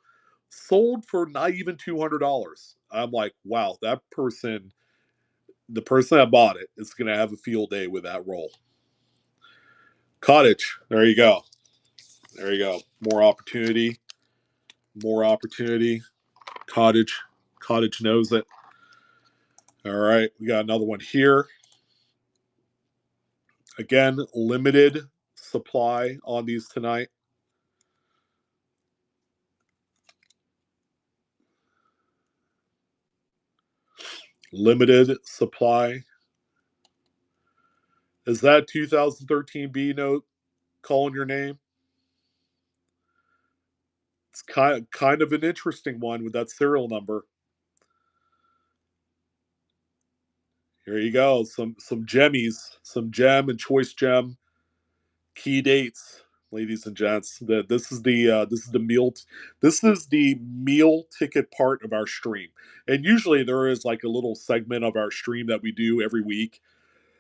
sold for not even $200. I'm like, wow, the person that bought it is going to have a field day with that roll. Cottage, there you go. There you go. More opportunity. More opportunity. Cottage knows it. All right, we got another one here. Again, limited supply on these tonight. Limited supply. Is that 2013 B note calling your name? It's kind of an interesting one with that serial number. Here you go. Some gemmies, some gem and choice gem key dates, ladies and gents. This is the meal ticket part of our stream. And usually there is like a little segment of our stream that we do every week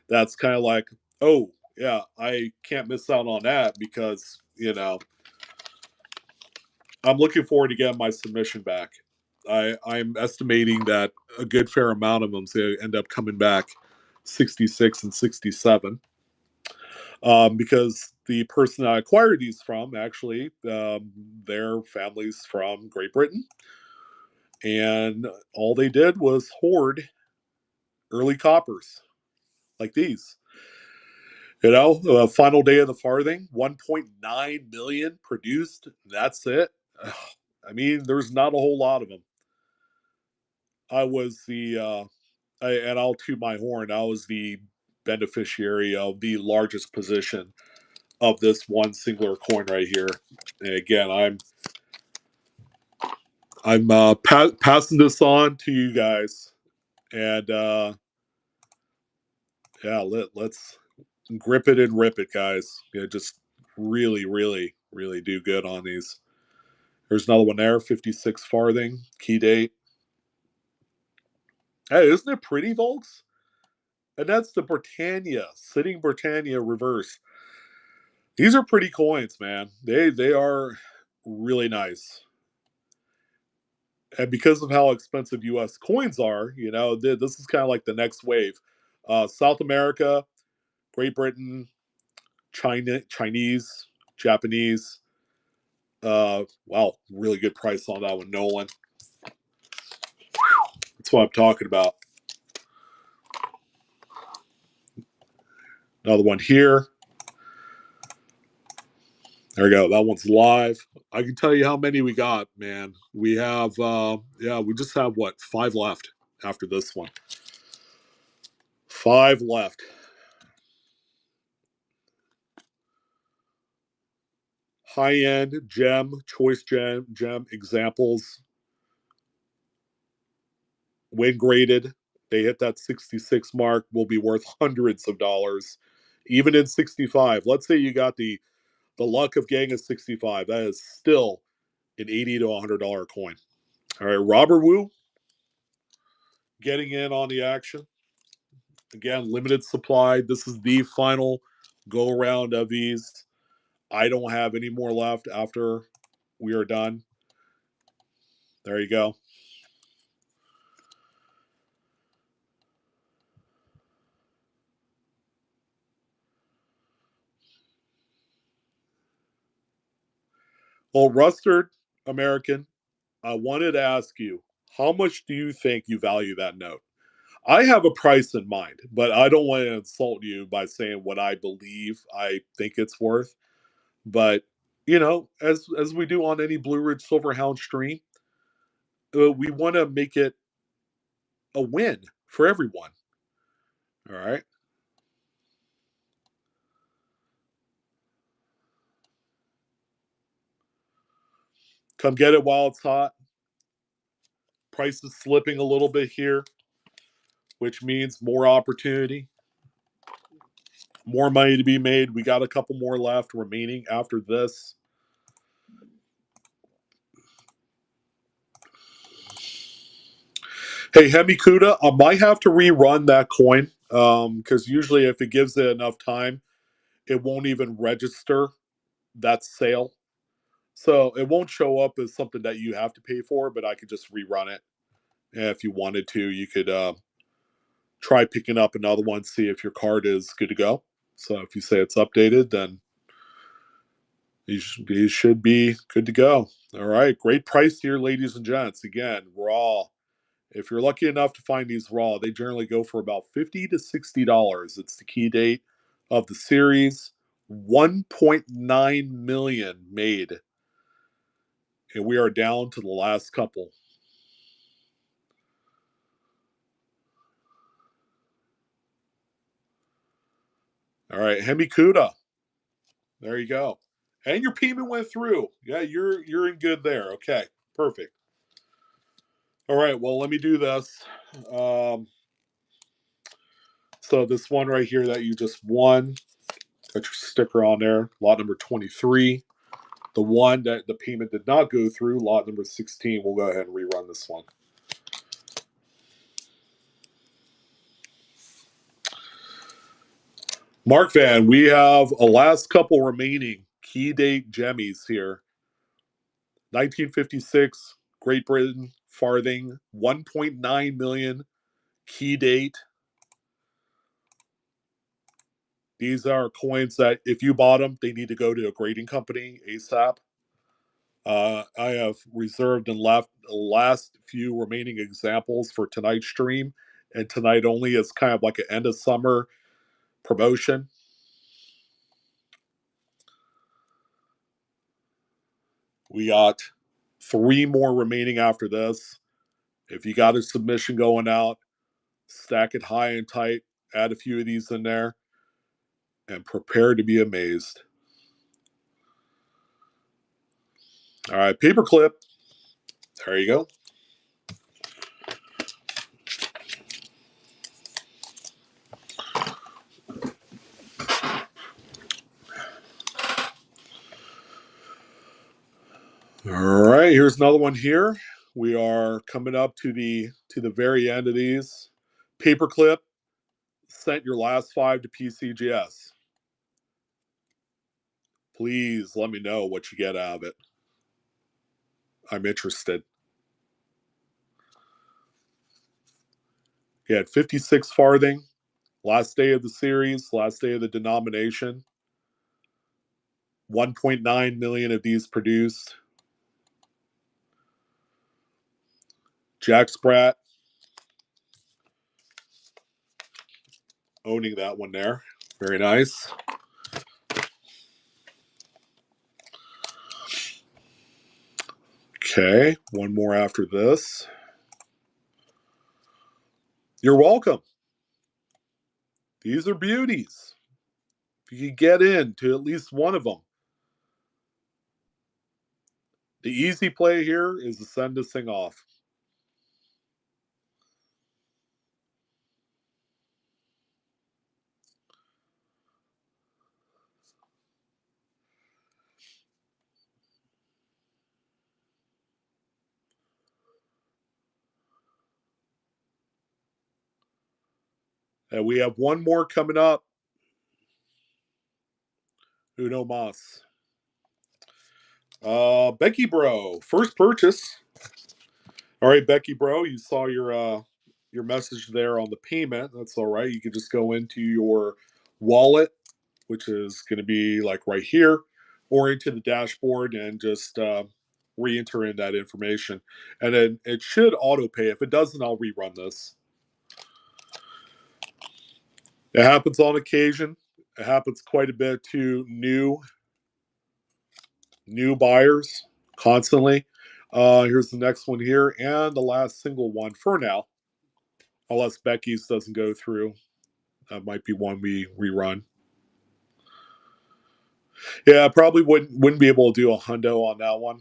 that's kind of like, oh yeah, I can't miss out on that because I'm looking forward to getting my submission back. I'm estimating that a good fair amount of them end up coming back 66 and 67. Because the person I acquired these from, actually, their family's from Great Britain. And all they did was hoard early coppers. like these. You know, final day of the farthing, 1.9 million produced. That's it. I mean, there's not a whole lot of them. I was and I'll toot my horn. I was the beneficiary of the largest position of this one singular coin right here. And again, I'm passing this on to you guys, and yeah, let's grip it and rip it, guys. Yeah, just really, really, really do good on these. There's another one there, 56 farthing, key date. Hey, isn't it pretty, folks? And that's the Britannia, sitting Britannia reverse. These are pretty coins, man. They are really nice. And because of how expensive U.S. coins are, you know, this is kind of like the next wave. South America, Great Britain, China, Chinese, Japanese. Wow, really good price on that one, Nolan. That's what I'm talking about. Another one here. There we go. That one's live. I can tell you how many we got, man. We have, we just have what, 5 left after this one. 5 left. High-end gem, choice gem examples. When graded, they hit that 66 mark, will be worth hundreds of dollars. Even in 65. Let's say you got the luck of getting a 65. That is still an $80 to $100 coin. All right, Robert Wu getting in on the action. Again, limited supply. This is the final go around of these. I don't have any more left after we are done. There you go. Well, Rustard American, I wanted to ask you, how much do you think you value that note? I have a price in mind, but I don't want to insult you by saying what I believe I think it's worth. But you know, as we do on any Blue Ridge Silverhound stream, we want to make it a win for everyone. All right, come get it while it's hot. Price is slipping a little bit here, which means more opportunity, more money to be made. We got a couple more left remaining after this. Hey, Hemikuda, I might have to rerun that coin because usually if it gives it enough time, it won't even register that sale. So it won't show up as something that you have to pay for, but I could just rerun it. And if you wanted to, you could try picking up another one, see if your card is good to go. So if you say it's updated, then you should be good to go. All right. Great price here, ladies and gents. Again, raw. If you're lucky enough to find these raw, they generally go for about $50 to $60. It's the key date of the series. 1.9 million made. And we are down to the last couple. All right, Hemikuda. There you go. And your payment went through. Yeah, you're in good there. Okay, perfect. All right, well, let me do this. Um, so this one right here that you just won, got your sticker on there, lot number 23. The one that the payment did not go through, lot number 16, we'll go ahead and rerun this one. Mark Van, we have a last couple remaining key date jemmies here. 1956, Great Britain, farthing, 1.9 million, key date. These are coins that if you bought them, they need to go to a grading company ASAP. I have reserved and left the last few remaining examples for tonight's stream, and tonight only is kind of like an end of summer. promotion. We got 3 more remaining after this. If you got a submission going out, stack it high and tight, add a few of these in there, and prepare to be amazed. All right, paperclip. There you go. All right, here's another one here. We are coming up to the very end of these. Paperclip, sent your last 5 to PCGS. Please let me know what you get out of it. I'm interested. You had 56 farthing, last day of the series, last day of the denomination. 1.9 million of these produced. Jack Spratt owning that one there. Very nice. Okay, one more after this. You're welcome. These are beauties. If you could get into at least one of them. The easy play here is to send this thing off. And we have one more coming up. Uno Mas. Becky Bro, first purchase. All right, Becky Bro, you saw your message there on the payment. That's all right. You can just go into your wallet, which is going to be like right here, or into the dashboard and just re-enter in that information. And then it should auto pay. If it doesn't, I'll rerun this. It happens on occasion. It happens quite a bit to new buyers constantly. Here's the next one here, and the last single one for now, unless Becky's doesn't go through. That might be one we rerun. Yeah, I probably wouldn't be able to do a hundo on that one.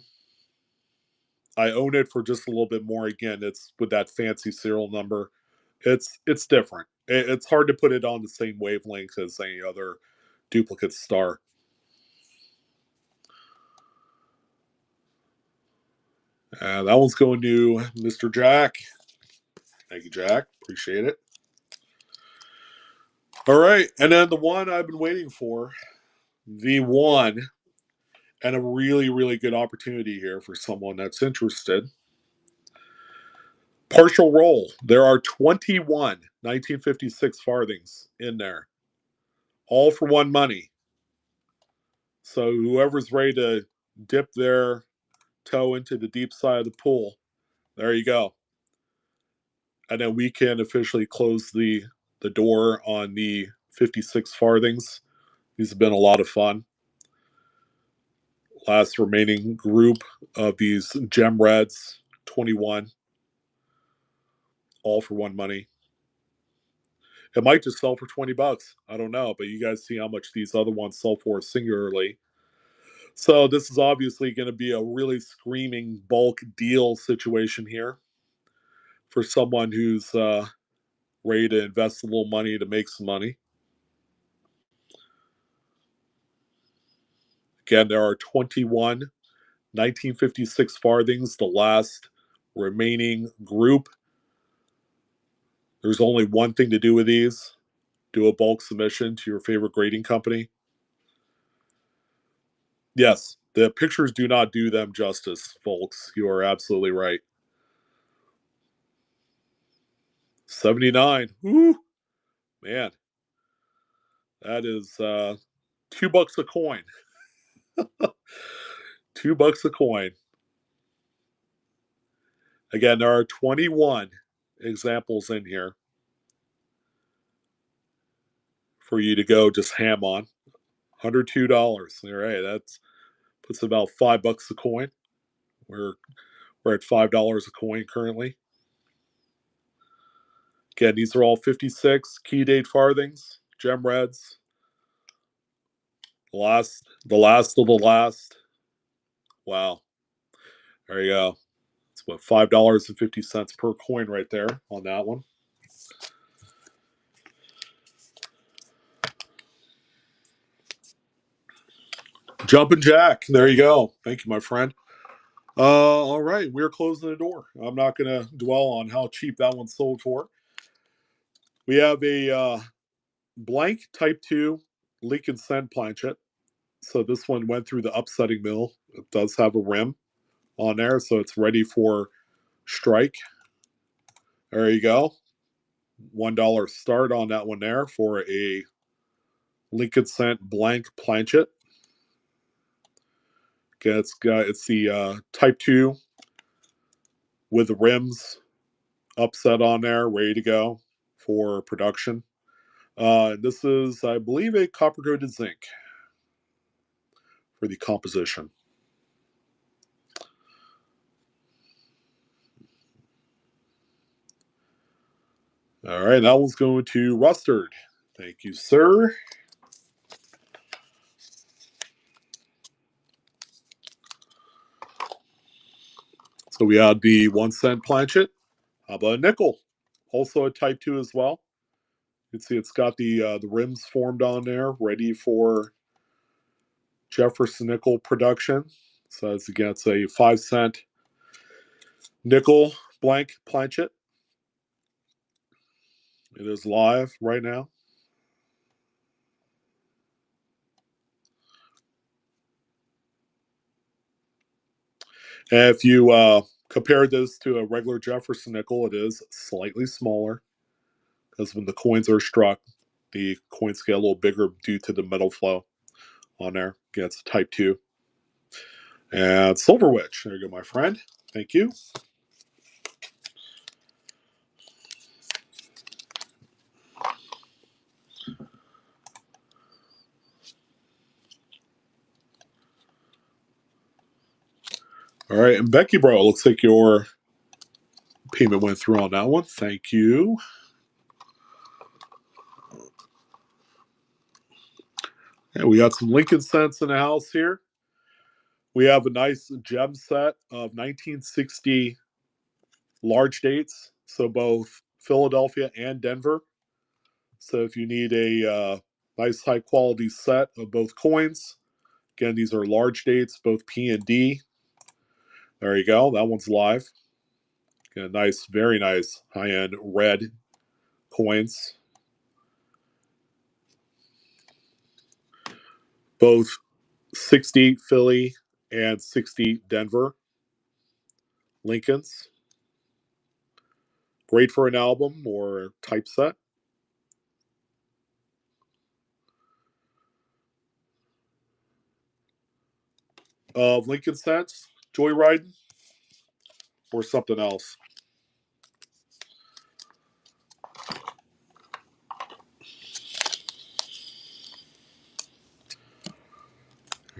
I own it for just a little bit more. Again, it's with that fancy serial number. It's different. It's hard to put it on the same wavelength as any other duplicate star. And that one's going to Mr. Jack. Thank you, Jack. Appreciate it. All right, and then the one I've been waiting for, the one, and a really, really good opportunity here for someone that's interested. Partial roll. There are 21 1956 farthings in there, all for one money. So whoever's ready to dip their toe into the deep side of the pool, there you go. And then we can officially close the door on the 56 farthings. These have been a lot of fun. Last remaining group of these gem reds, 21, all for one money. It might just sell for $20. I don't know, but you guys see how much these other ones sell for singularly. So this is obviously going to be a really screaming bulk deal situation here for someone who's ready to invest a little money to make some money. Again, there are 21 1956 farthings, the last remaining group. There's only one thing to do with these. Do a bulk submission to your favorite grading company. Yes, the pictures do not do them justice, folks. You are absolutely right. 79. Woo! Man, that is $2 a coin. $2 a coin. Again, there are 21 examples in here for you to go just ham on. $102. All right, that's puts about $5 a coin. We're at $5 a coin currently. Again, these are all 56 key date farthings, gem reds. The last of the last. Wow. There you go. It's what, $5.50 per coin right there on that one. Jumpin' Jack. There you go. Thank you, my friend. All right, we're closing the door. I'm not going to dwell on how cheap that one sold for. We have a blank Type 2 Lincoln Cent planchet. So this one went through the upsetting mill. It does have a rim on there, so it's ready for strike. There you go. $1 start on that one there for a Lincoln Cent blank planchet. Okay, it's the Type 2 with the rims upset on there, ready to go for production. This is, I believe, a copper coated zinc for the composition. All right, that one's going to Rustard. Thank you, sir. So we had the 1 cent planchet. How about a nickel? Also a Type 2 as well. You can see it's got the rims formed on there, ready for Jefferson nickel production. So it's a 5 cent nickel blank planchet. It is live right now. And if you compare this to a regular Jefferson nickel, it is slightly smaller because when the coins are struck, the coins get a little bigger due to the metal flow on there. Again, it's a Type 2. And Silver Witch. There you go, my friend. Thank you. All right, and Becky Bro, looks like your payment went through on that one. Thank you. And we got some Lincoln Cents in the house here. We have a nice gem set of 1960 large dates, so both Philadelphia and Denver. So if you need a nice high quality set of both coins, again, these are large dates, both P and D. There you go. That one's live. Again, nice, very nice high end red coins. Both 60 Philly and 60 Denver Lincolns. Great for an album or typeset. Of Lincoln Cents, Joyriding, or something else.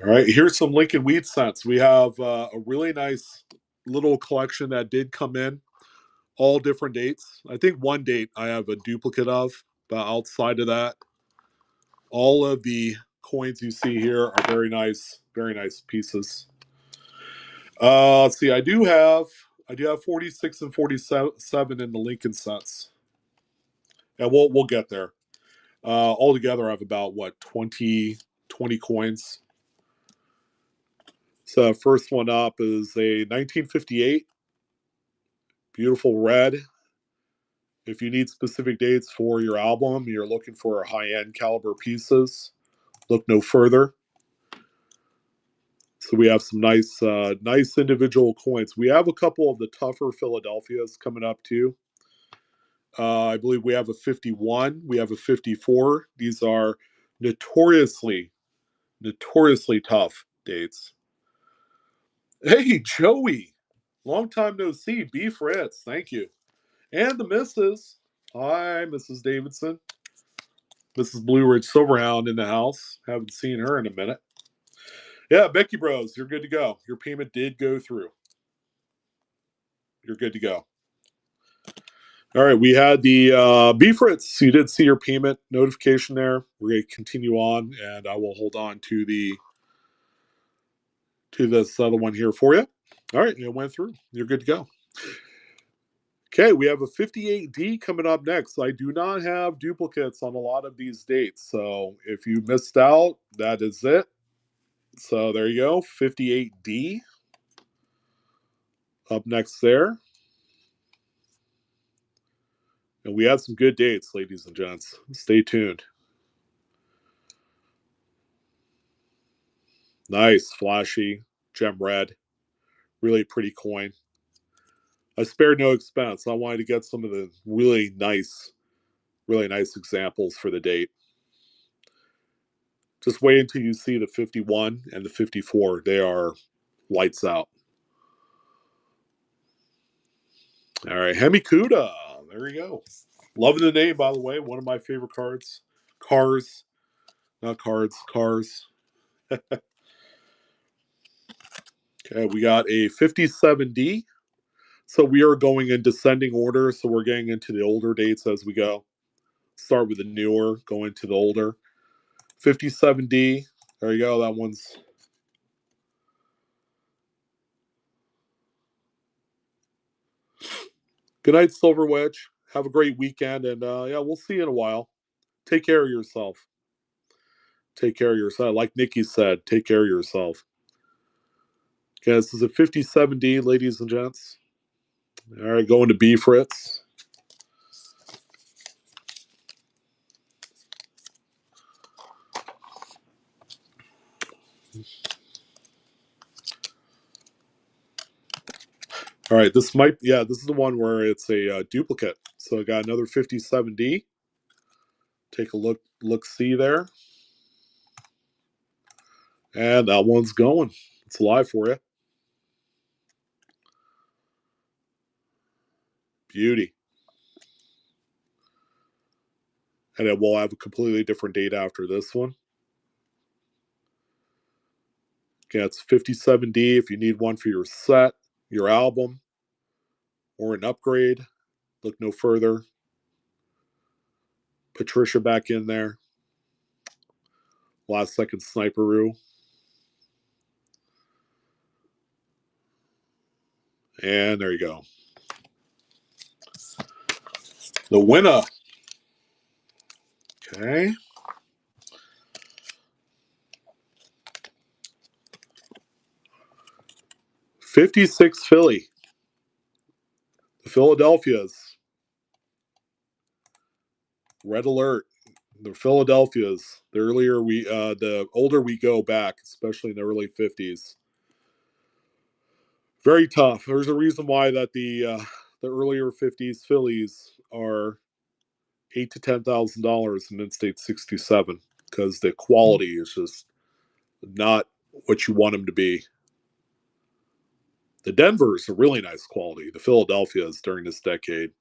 All right, here's some Lincoln Weed Cents. We have a really nice little collection that did come in, all different dates. I think one date I have a duplicate of, but outside of that, all of the coins you see here are very nice pieces. Let's see. I do have 46 and 47 in the Lincoln Cents, and we'll get there. Altogether, I have about what 20 coins. So first one up is a 1958 beautiful red. If you need specific dates for your album, you're looking for high-end caliber pieces, look no further. So we have some nice individual coins. We have a couple of the tougher Philadelphias coming up too. I believe we have a 51. We have a 54. These are notoriously tough dates. Hey, Joey. Long time no see. B. Fritz. Thank you. And the missus. Hi, Mrs. Davidson. Mrs. Blue Ridge Silverhound in the house. Haven't seen her in a minute. Yeah, Becky Bros, you're good to go. Your payment did go through. You're good to go. All right, we had the B Fritz. You did see your payment notification there. We're going to continue on, and I will hold on to this other one here for you. All right, it went through. You're good to go. Okay, we have a 58D coming up next. I do not have duplicates on a lot of these dates, so if you missed out, that is it. So there you go, 58D up next there. And we had some good dates, ladies and gents. Stay tuned. Nice, flashy, gem red. Really pretty coin. I spared no expense. I wanted to get some of the really nice examples for the date. Just wait until you see the 51 and the 54. They are lights out. All right, Hemikuda. There you go. Loving the name, by the way. One of my favorite cards. Cars, not cards, cars. Okay, we got a 57D. So we are going in descending order. So we're getting into the older dates as we go. Start with the newer, go into the older. 57D. There you go. That one's good night, Silver Wedge. Have a great weekend, and yeah, we'll see you in a while. Take care of yourself. Take care of yourself. Like Nikki said, take care of yourself. Okay, this is a 57D, ladies and gents. All right, going to B Fritz. All right, this is the one where it's a duplicate. So I got another 57D. Take a look, see there. And that one's going. It's live for you. Beauty. And it will have a completely different date after this one. Okay, it's 57D if you need one for your set, your album, or an upgrade. Look no further. Patricia back in there. Last second sniperoo. And there you go. The winner. Okay. '56 Philly. The Philadelphias. Red alert. The Philadelphias. The older we go back, especially in the early '50s, very tough. There's a reason why that the earlier '50s Phillies are $8,000 to $10,000 in Mid-State '67 because the quality is just not what you want them to be. The Denver's a really nice quality. The Philadelphia's during this decade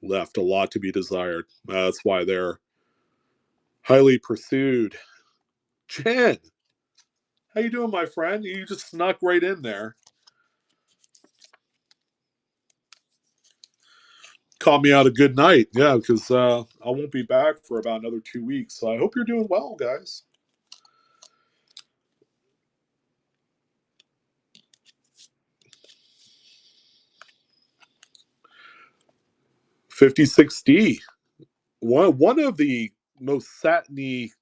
left a lot to be desired. That's why they're highly pursued. Jen, how you doing, my friend? You just snuck right in there. Caught me out a good night. Yeah, because I won't be back for about another 2 weeks. So I hope you're doing well, guys. '56D. One of the most satiny,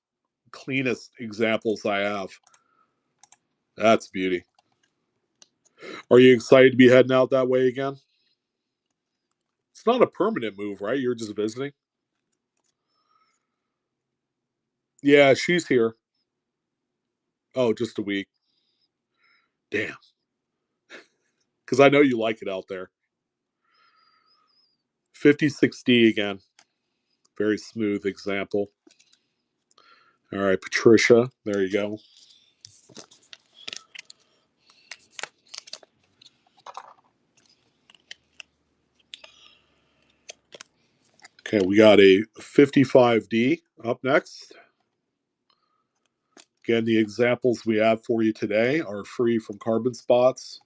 cleanest examples I have. That's beauty. Are you excited to be heading out that way again? It's not a permanent move, right? You're just visiting. Yeah, she's here. Oh, just a week. Damn. Because I know you like it out there. '56D again. Very smooth example. All right, Patricia. There you go. Okay, we got a 55D up next. Again, the examples we have for you today are free from carbon spots,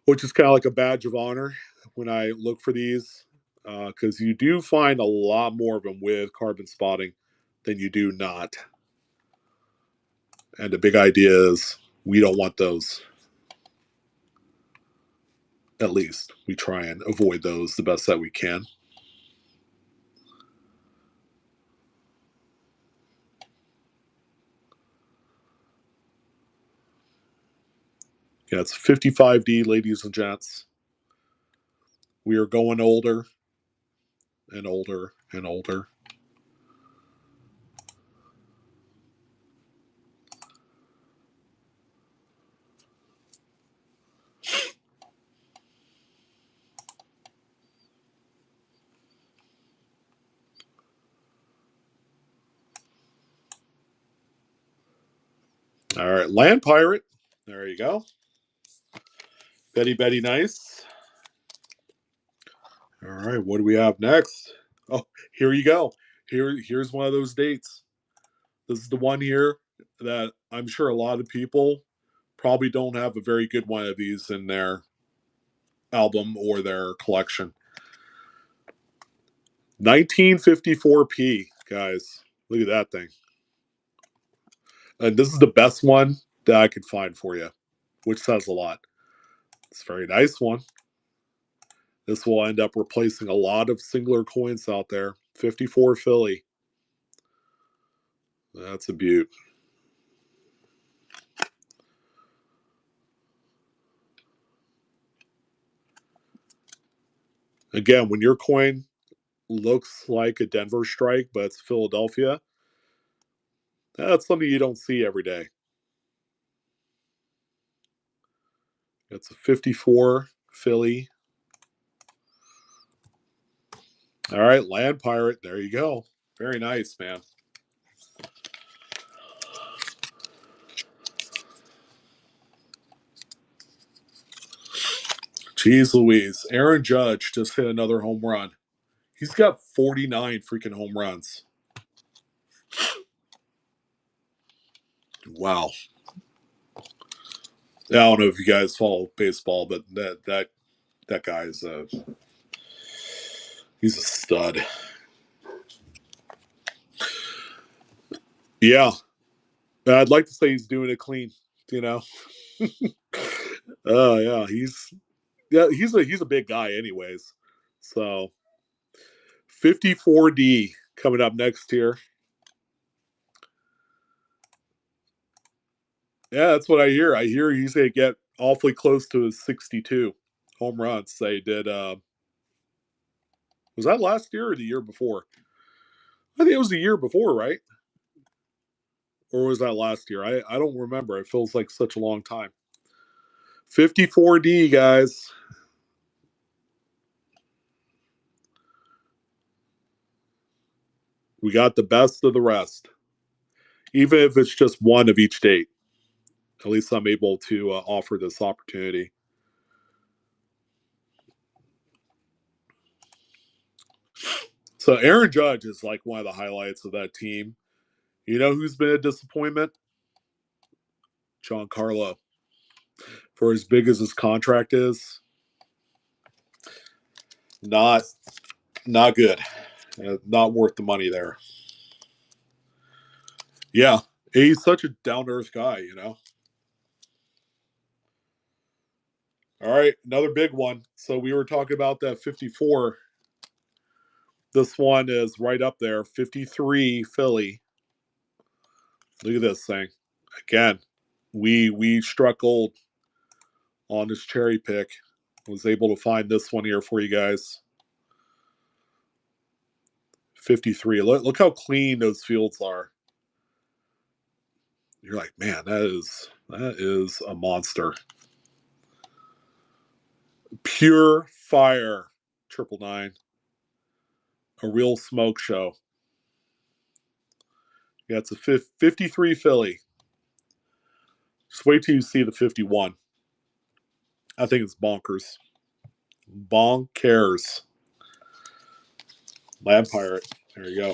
which is kind of like a badge of honor when I look for these, because you do find a lot more of them with carbon spotting than you do not. And the big idea is we don't want those. At least we try and avoid those the best that we can. Yeah, it's 55D, ladies and gents. We are going older and older and older. All right, Land Pirate. There you go. Betty Nice. All right, what do we have next? Oh, here you go. Here's one of those dates. This is the one here that I'm sure a lot of people probably don't have a very good one of these in their album or their collection. 1954p, guys. Look at that thing. And this is the best one that I could find for you, which says a lot. It's a very nice one. This will end up replacing a lot of singular coins out there. 54 Philly. That's a beaut. Again, when your coin looks like a Denver strike, but it's Philadelphia, that's something you don't see every day. It's a 54 Philly. All right, Land Pirate. There you go. Very nice, man. Jeez Louise. Aaron Judge just hit another home run. He's got 49 freaking home runs. Wow. I don't know if you guys follow baseball, but that guy's he's a stud. Yeah. I'd like to say he's doing it clean, you know. Oh yeah, he's a big guy anyways. So 54D coming up next here. Yeah, that's what I hear. I hear he's gonna get awfully close to his 62 home runs. They did. Was that last year or the year before? I think it was the year before, right? Or was that last year? I don't remember. It feels like such a long time. 54D, guys. We got the best of the rest. Even if it's just one of each date. At least I'm able to offer this opportunity. So Aaron Judge is like one of the highlights of that team. You know who's been a disappointment? Giancarlo. For as big as his contract is, not not good. Not worth the money there. Yeah, he's such a down to earth guy, you know. All right, another big one. So we were talking about that 54. This one is right up there, 53 Philly. Look at this thing. Again, we struck gold on this cherry pick. Was able to find this one here for you guys. 53. Look how clean those fields are. You're like, man, that is a monster. Pure fire. 999. A real smoke show. Yeah, it's a 53 Philly. Just wait till you see the 51. I think it's bonkers. Bonkers. Lab Pirate. There you go.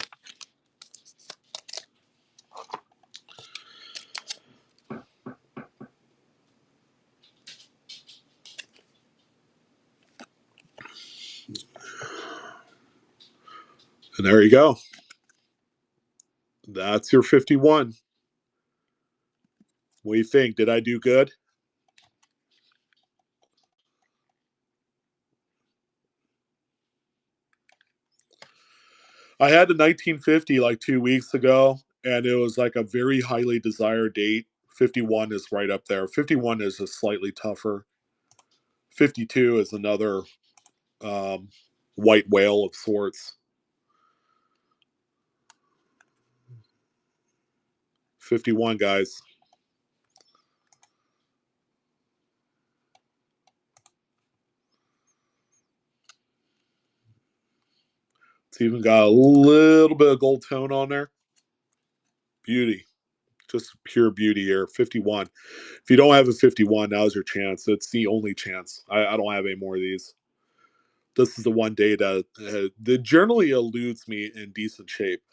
And there you go. That's your 51. What do you think? Did I do good? I had the 1950 like 2 weeks ago, and it was like a very highly desired date. 51 is right up there. 51 is a slightly tougher. 52 is another um, white whale of sorts. 51, guys. It's even got a little bit of gold tone on there. Beauty. Just pure beauty here. 51. If you don't have a 51, now's your chance. It's the only chance. I don't have any more of these. This is the one day that generally eludes me in decent shape.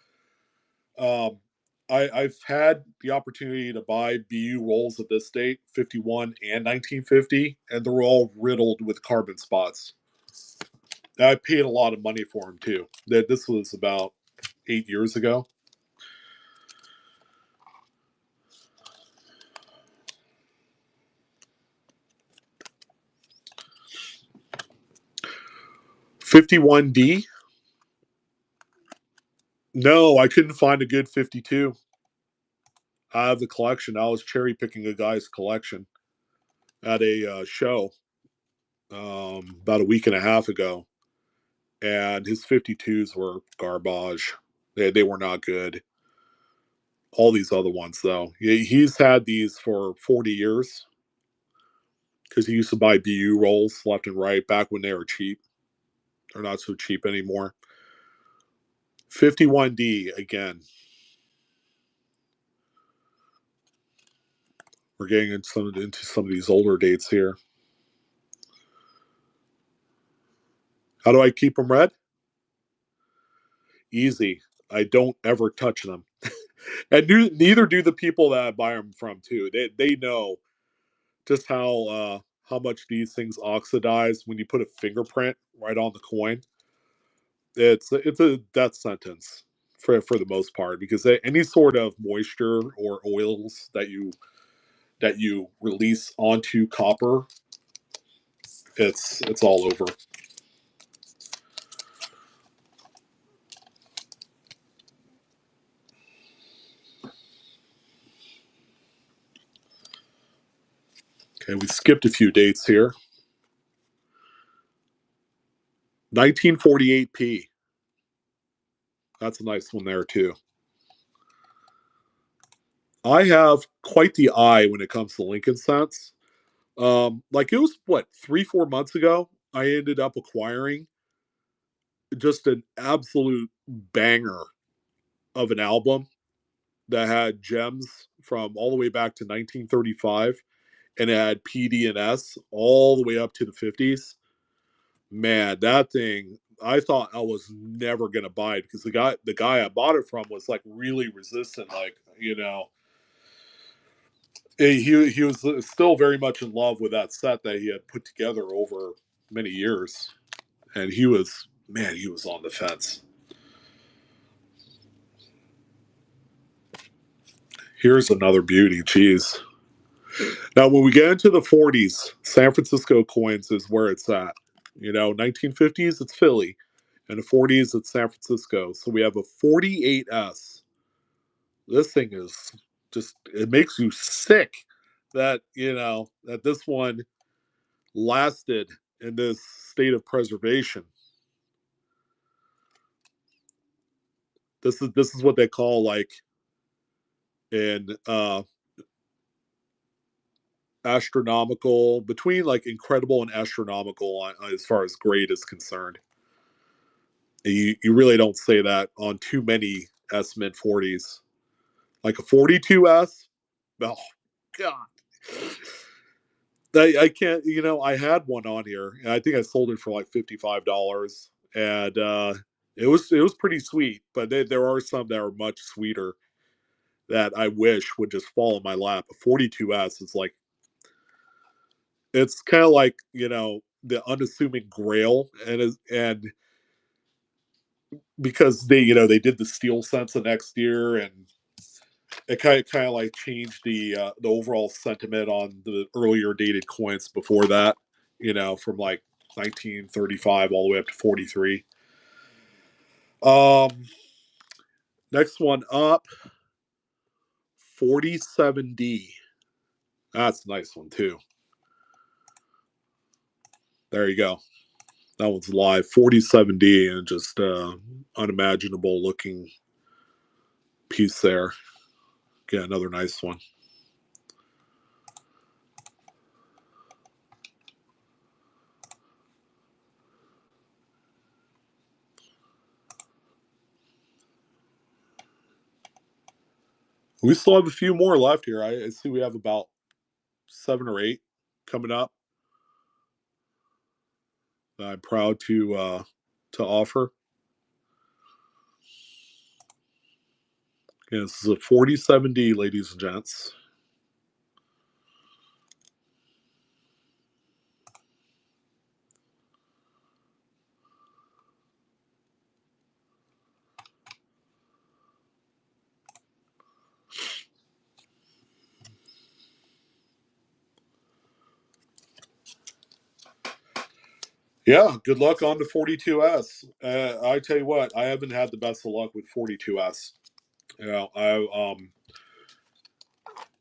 Um, I've had the opportunity to buy BU rolls at this date, 51 and 1950, and they're all riddled with carbon spots. I paid a lot of money for them too. That this was about 8 years ago. $51D. No, I couldn't find a good 52 out of the collection. I was cherry picking a guy's collection at a show about a week and a half ago, and his 52s were garbage. They were not good. All these other ones, though, he's had these for 40 years because he used to buy BU rolls left and right back when they were cheap. They're not so cheap anymore. 51D again. We're getting into some of these older dates here. How do I keep them red? Easy. I don't ever touch them, and neither do the people that I buy them from. Too, they know just how much these things oxidize when you put a fingerprint right on the coin. It's a death sentence for the most part because any sort of moisture or oils that you release onto copper, it's all over. Okay, we skipped a few dates here. 1948p. That's a nice one there too. I have quite the eye when it comes to Lincoln cents. Like it was what 3 4 months ago. I ended up acquiring just an absolute banger of an album that had gems from all the way back to 1935, and it had PD and S all the way up to the 50s. Man, that thing. I thought I was never gonna buy it because the guy I bought it from was like really resistant, like he was still very much in love with that set that he had put together over many years, and he was on the fence. Here's another beauty. Jeez. Now, when we get into the 40s, San Francisco coins is where it's at. 1950s, it's Philly, and the 40s, it's San Francisco. So we have a 48S. This thing is it makes you sick that this one lasted in this state of preservation. This is what they call like an astronomical, between like incredible and astronomical as far as grade is concerned. You really don't say that on too many S Mint 40s. Like a 42S, oh god, I can't. I had one on here, and I think I sold it for like $55, and It was pretty sweet, but there are some that are much sweeter that I wish would just fall in my lap. A 42S is like, it's kind of like, the unassuming Grail, and because they did the Steel Sense the next year, and it kind of like changed the overall sentiment on the earlier dated coins before that, from like 1935 all the way up to 43. Um, Next one up, 47D. That's a nice one too. There you go. That one's live. 47D, and just unimaginable looking piece there. Get another nice one. We still have a few more left here. I see we have about 7 or 8 coming up. I'm proud to offer. Yeah, this is a 47D, ladies and gents. Yeah, good luck on the 42S. I tell you what, I haven't had the best of luck with 42S.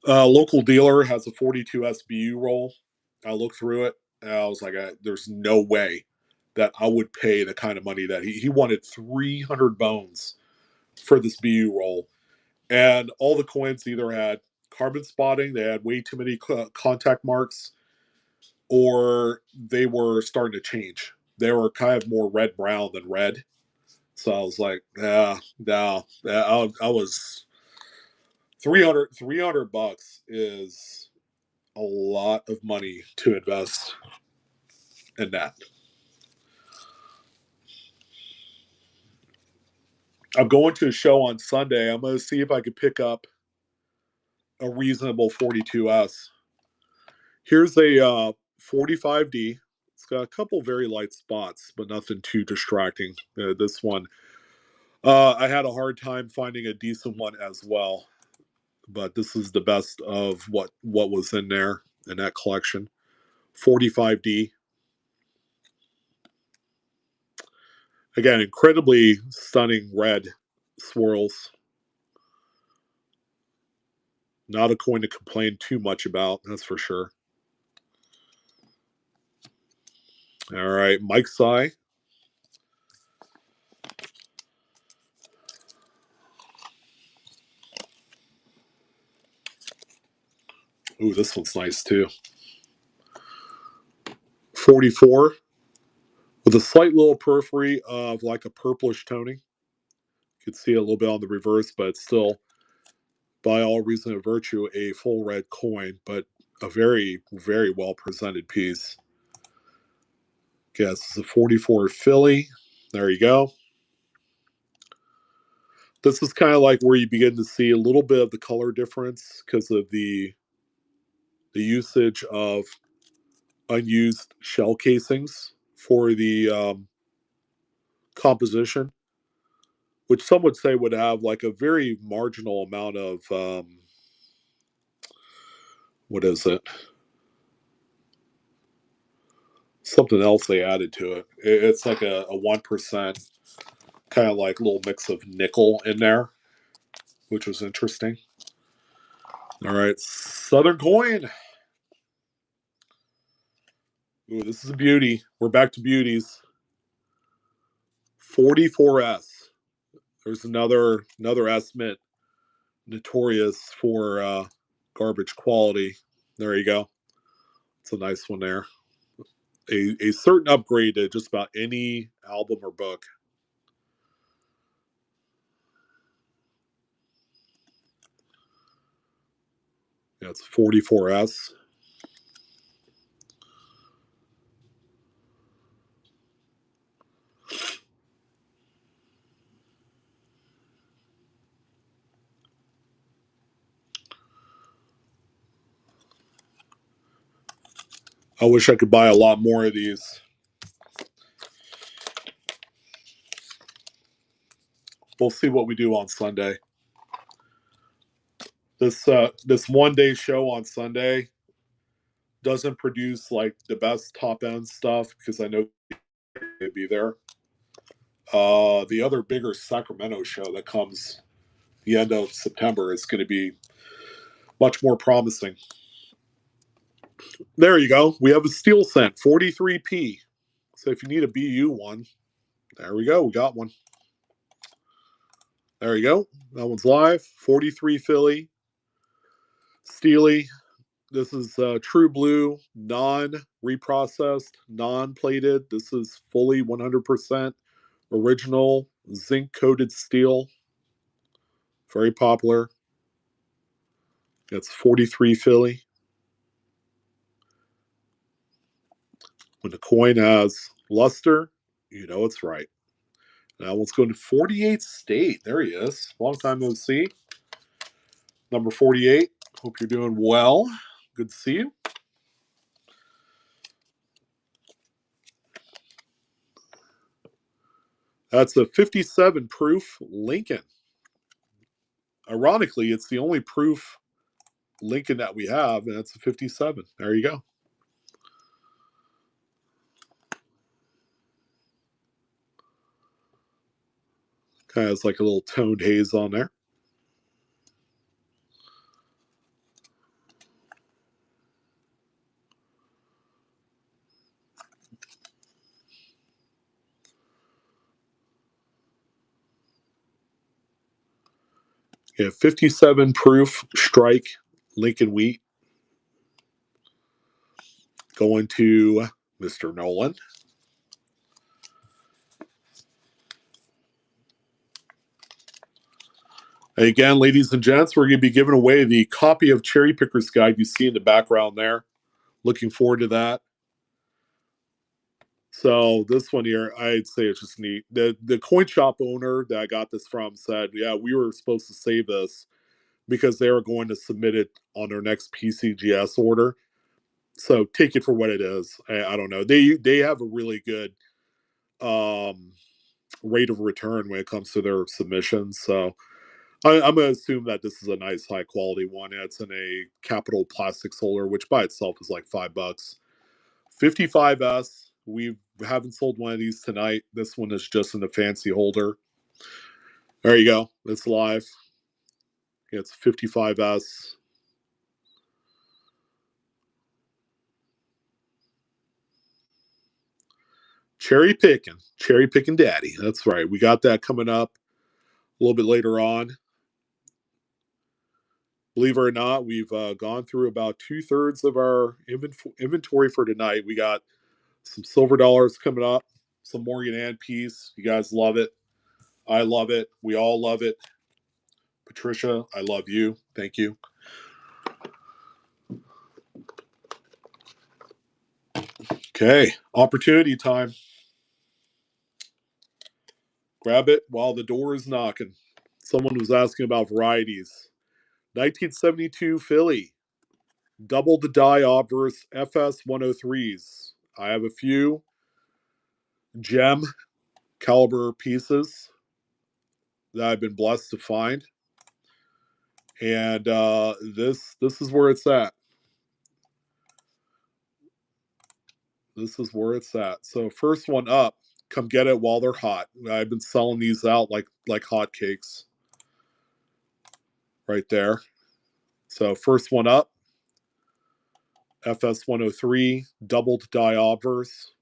Local dealer has a 42S BU roll. I looked through it, and I was like, there's no way that I would pay the kind of money that he wanted 300 bones for this BU roll. And all the coins either had carbon spotting, they had way too many contact marks, or they were starting to change. They were kind of more red brown than red. So I was like, yeah, no, I was 300 bucks is a lot of money to invest in that. I'm going to a show on Sunday. I'm going to see if I could pick up a reasonable 42S. Here's a 45D. It's got a couple very light spots, but nothing too distracting. This one, I had a hard time finding a decent one as well, but this is the best of what was in there in that collection. 45D. Again, incredibly stunning red swirls. Not a coin to complain too much about, that's for sure. All right, Mike's eye. Ooh, this one's nice too. 44 with a slight little periphery of like a purplish toning. You can see it a little bit on the reverse, but it's still, by all reason of virtue, a full red coin, but a very, very well presented piece. Guess it's a 44 Philly. There you go. This is kind of like where you begin to see a little bit of the color difference because of the usage of unused shell casings for the composition, which some would say would have like a very marginal amount of what is it? Something else they added to it. It's like a 1%, kind of like little mix of nickel in there, which was interesting. All right, Southern Coin. Ooh, this is a beauty. We're back to beauties. 44S. There's another estimate notorious for garbage quality. There you go. It's a nice one there. A certain upgrade to just about any album or book. Yeah, it's 44S. I wish I could buy a lot more of these. We'll see what we do on Sunday. This 1 day show on Sunday doesn't produce like the best top end stuff because I know they'd be there. The other bigger Sacramento show that comes the end of September is going to be much more promising. There you go. We have a steel cent, 43p. So if you need a BU one, there we go. We got one. There you go. That one's live. 43 Philly. Steely. This is true blue, non-reprocessed, non-plated. This is fully 100% original zinc-coated steel. Very popular. That's 43 Philly. When the coin has luster, you know it's right. That one's going to 48 State. There he is. Long time no see. Number 48. Hope you're doing well. Good to see you. That's a 57 proof Lincoln. Ironically, it's the only proof Lincoln that we have, and it's a 57. There you go. Kind of has like a little toned haze on there. Yeah, 57 proof strike Lincoln wheat going to Mr. Nolan. And again, ladies and gents, we're going to be giving away the copy of Cherry Picker's Guide you see in the background there. Looking forward to that. So this one here, I'd say it's just neat. The coin shop owner that I got this from said, yeah, we were supposed to save this because they were going to submit it on their next PCGS order. So take it for what it is. I don't know. They have a really good rate of return when it comes to their submissions. So I'm going to assume that this is a nice high quality one. It's in a capital plastic holder, which by itself is like $5. 55S. We haven't sold one of these tonight. This one is just in the fancy holder. There you go. It's live. It's 55S. Cherry picking daddy. That's right. We got that coming up a little bit later on. Believe it or not, we've gone through about 2/3 of our inventory for tonight. We got some silver dollars coming up, some Morgan and piece. You guys love it. I love it. We all love it. Patricia, I love you. Thank you. Okay, opportunity time. Grab it while the door is knocking. Someone was asking about varieties. 1972 Philly. Double the die obverse FS 103s. I have a few gem caliber pieces that I've been blessed to find. And this is where it's at. This is where it's at. So first one up, come get it while they're hot. I've been selling these out like hotcakes. Right there. So first one up, FS 103, doubled die obverse.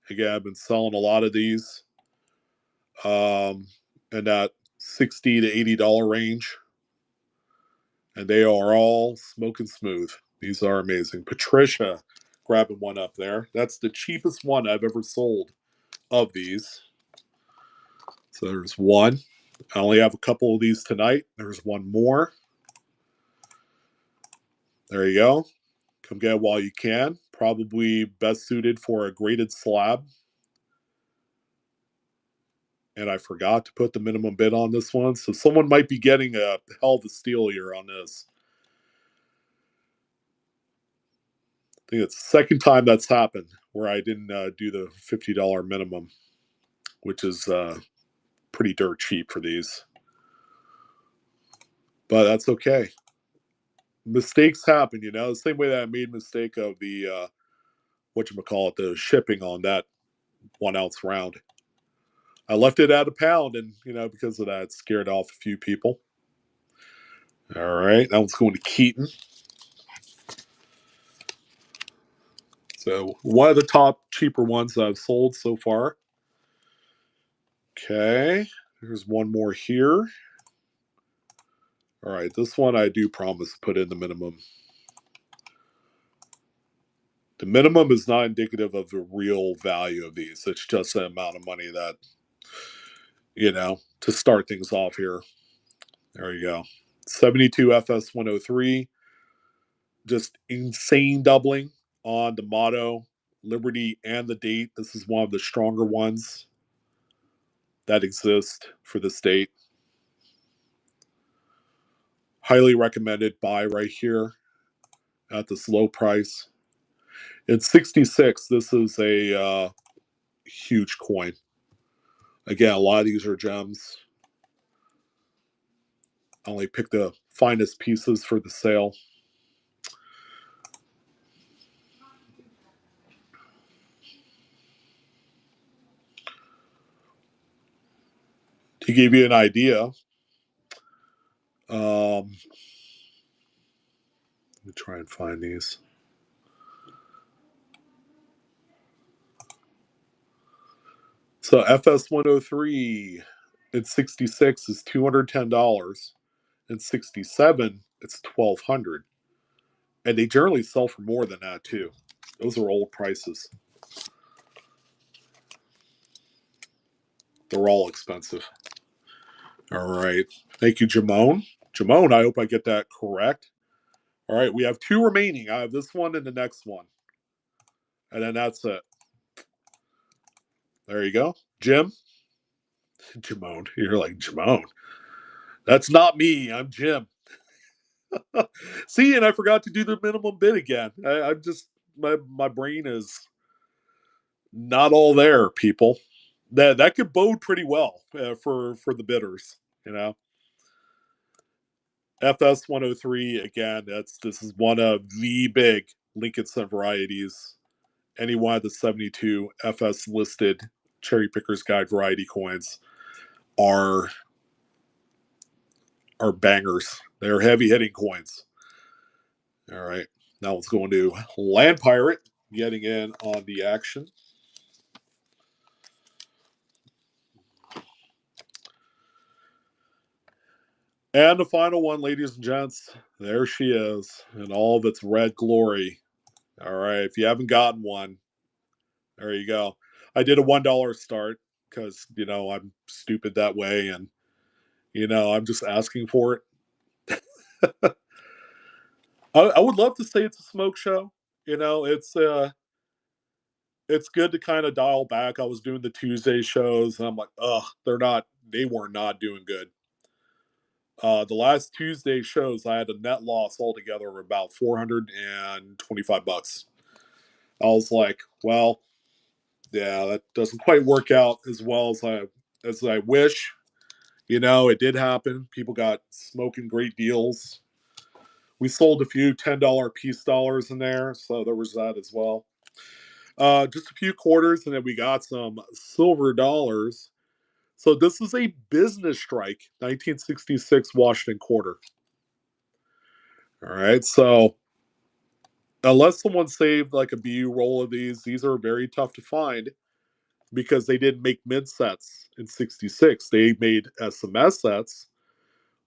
Again, I've been selling a lot of these. In that $60 to $80 range. And they are all smoking smooth. These are amazing. Patricia grabbing one up there. That's the cheapest one I've ever sold of these. So there's one. I only have a couple of these tonight. There's one more. There you go. Come get it while you can. Probably best suited for a graded slab. And I forgot to put the minimum bid on this one. So someone might be getting a hell of a steal here on this. think it's the second time that's happened where I didn't do the $50 minimum, which is pretty dirt cheap for these. But that's okay. Mistakes happen, the same way that I made a mistake of the whatchamacallit, the shipping on that 1 ounce round. I left it at a pound, and because of that, it scared off a few people. All right, that one's going to Keaton. So one of the top cheaper ones that I've sold so far. Okay, there's one more here. All right, this one I do promise to put in the minimum. The minimum is not indicative of the real value of these. It's just the amount of money that, to start things off here. There you go. 72 FS 103. Just insane doubling on the motto, Liberty, and the date. This is one of the stronger ones that exist for the state. Highly recommended buy right here at this low price. In 66, this is a huge coin. Again, a lot of these are gems. I only picked the finest pieces for the sale. To give you an idea, let me try and find these. So FS 103 in 66 is $210. In 67, it's $1,200. And they generally sell for more than that, too. Those are old prices. They're all expensive. All right. Thank you, Jamone. Jamone, I hope I get that correct. All right. We have 2 remaining. I have this one and the next one. And then that's it. There you go. Jim. Jamone. You're like, Jamone. That's not me. I'm Jim. See, and I forgot to do the minimum bid again. I'm just, my brain is not all there, people. That could bode pretty well for the bidders, FS 103 again. This is one of the big Lincoln varieties. Any one of the 72 FS listed Cherry Picker's Guide variety coins are bangers. They're heavy hitting coins. All right, now let's go into Land Pirate, getting in on the action. And the final one, ladies and gents, there she is in all of its red glory. All right, if you haven't gotten one, there you go. I did a $1 start because, I'm stupid that way, and, I'm just asking for it. I would love to say it's a smoke show. It's good to kind of dial back. I was doing the Tuesday shows, and I'm like, ugh, they were not doing good. The last Tuesday shows, I had a net loss altogether of about $425. I was like, well, yeah, that doesn't quite work out as well as I wish. It did happen. People got smoking great deals. We sold a few $10 piece dollars in there, so there was that as well. Just a few quarters, and then we got some silver dollars. So this is a business strike, 1966 Washington quarter. All right, so unless someone saved like a BU roll of these are very tough to find because they didn't make mid sets in 66. They made SMS sets,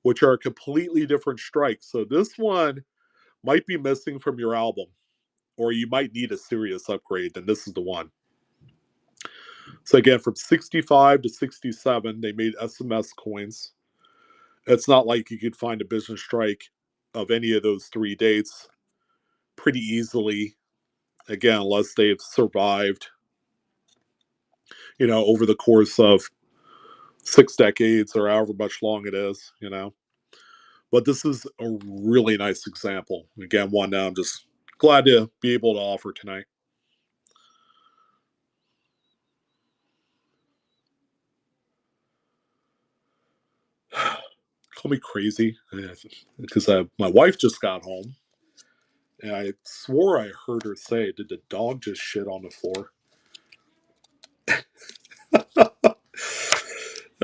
which are a completely different strike. So this one might be missing from your album, or you might need a serious upgrade, then this is the one. So again, from 65 to 67, they made SMS coins. It's not like you could find a business strike of any of those 3 dates pretty easily. Again, unless they've survived, over the course of 6 decades or however much long it is. But this is a really nice example. Again, one now I'm just glad to be able to offer tonight. Call me crazy because my wife just got home and I swore I heard her say, "Did the dog just shit on the floor?"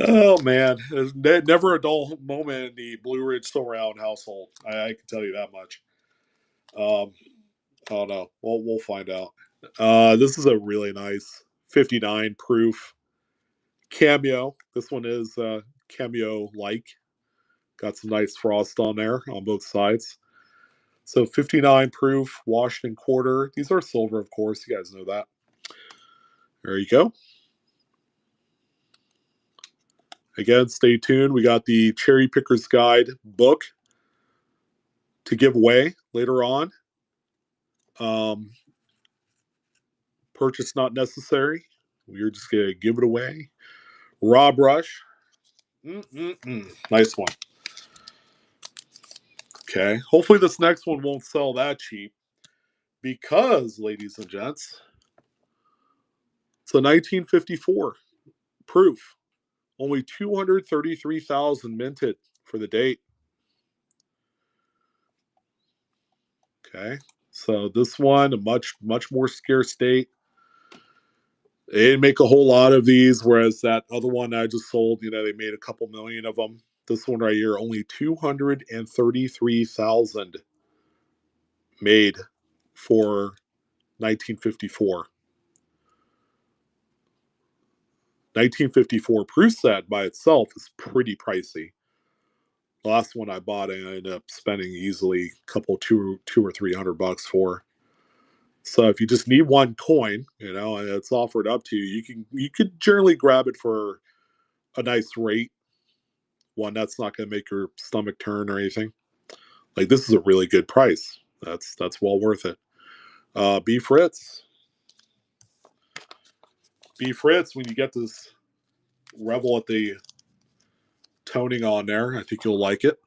Oh man, there's never a dull moment in the Blue Ridge Surround household. I can tell you that much. Um, I don't know. We'll find out. This is a really nice 59 proof cameo. This one is cameo like. Got some nice frost on there on both sides. So 59 proof, washed and quarter. These are silver, of course. You guys know that. There you go. Again, stay tuned. We got the Cherry Picker's Guide book to give away later on. Purchase not necessary. We're just going to give it away. Raw brush. Nice one. Okay. Hopefully this next one won't sell that cheap because, ladies and gents, it's a 1954 proof. Only 233,000 minted for the date. Okay. So this one, a much more scarce date. They didn't make a whole lot of these, whereas that other one I just sold, they made a couple million of them. This one right here, only 233,000 made for 1954. 1954 proof set by itself is pretty pricey. The last one I bought, I ended up spending easily a couple two or $300 for. So if you just need one coin, and it's offered up to you, you could generally grab it for a nice rate. One that's not going to make your stomach turn or anything. Like this is a really good price. That's well worth it. Beef Ritz. Beef Ritz, when you get this revel at the toning on there, I think you'll like it.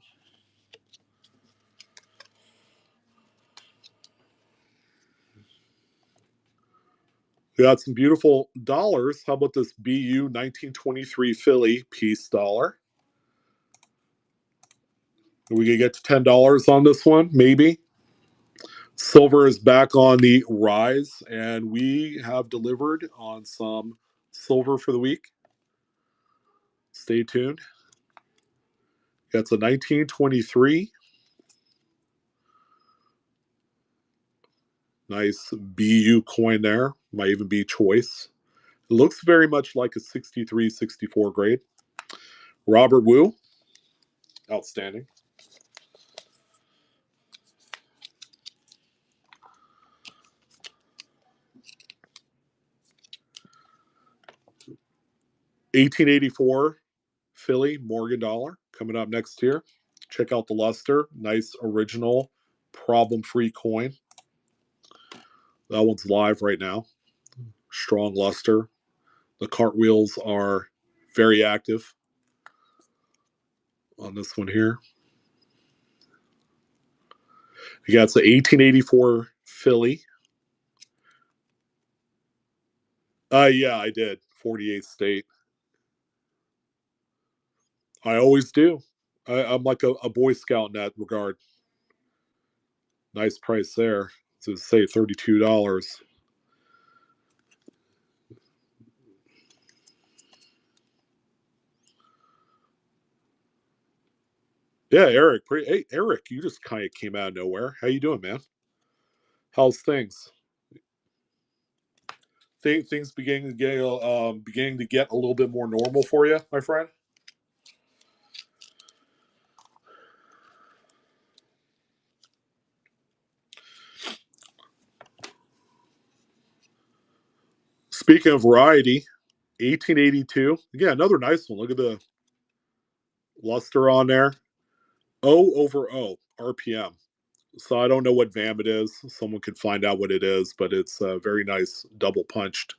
We got some beautiful dollars. How about this BU 1923 Philly piece dollar? We could get to $10 on this one, maybe. Silver is back on the rise, and we have delivered on some silver for the week. Stay tuned. That's a 1923. Nice BU coin there. Might even be choice. It looks very much like a 63, 64 grade. Robert Wu. Outstanding. $18.84 Philly Morgan dollar coming up next year. Check out the luster. Nice original problem-free coin. That one's live right now. Strong luster. The cartwheels are very active on this one here. You got the 1884 Philly. Yeah, I did. 48th state. I always do. I'm like a Boy Scout in that regard. Nice price there. So say $32. Yeah, Eric. Hey, Eric, you just kind of came out of nowhere. How you doing, man? How's things? Things beginning to get a little bit more normal for you, my friend. Speaking of variety, 1882. Again, another nice one. Look at the luster on there. O over O RPM. So I don't know what VAM it is. Someone could find out what it is, but it's a very nice double punched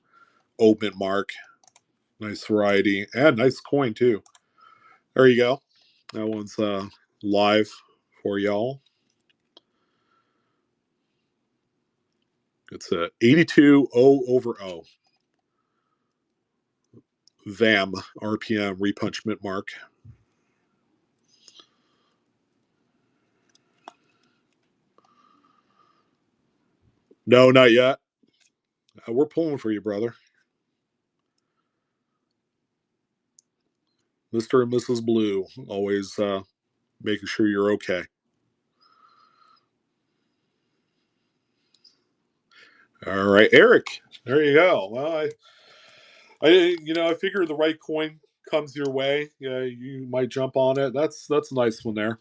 open mark. Nice variety and nice coin too. There you go. That one's live for y'all. It's a 82 O over O. VAM RPM repunch mint mark. No, not yet. We're pulling for you, brother. Mr. and Mrs. Blue, always making sure you're okay. All right, Eric. There you go. Well, I figure the right coin comes your way. Yeah, you might jump on it. That's a nice one there.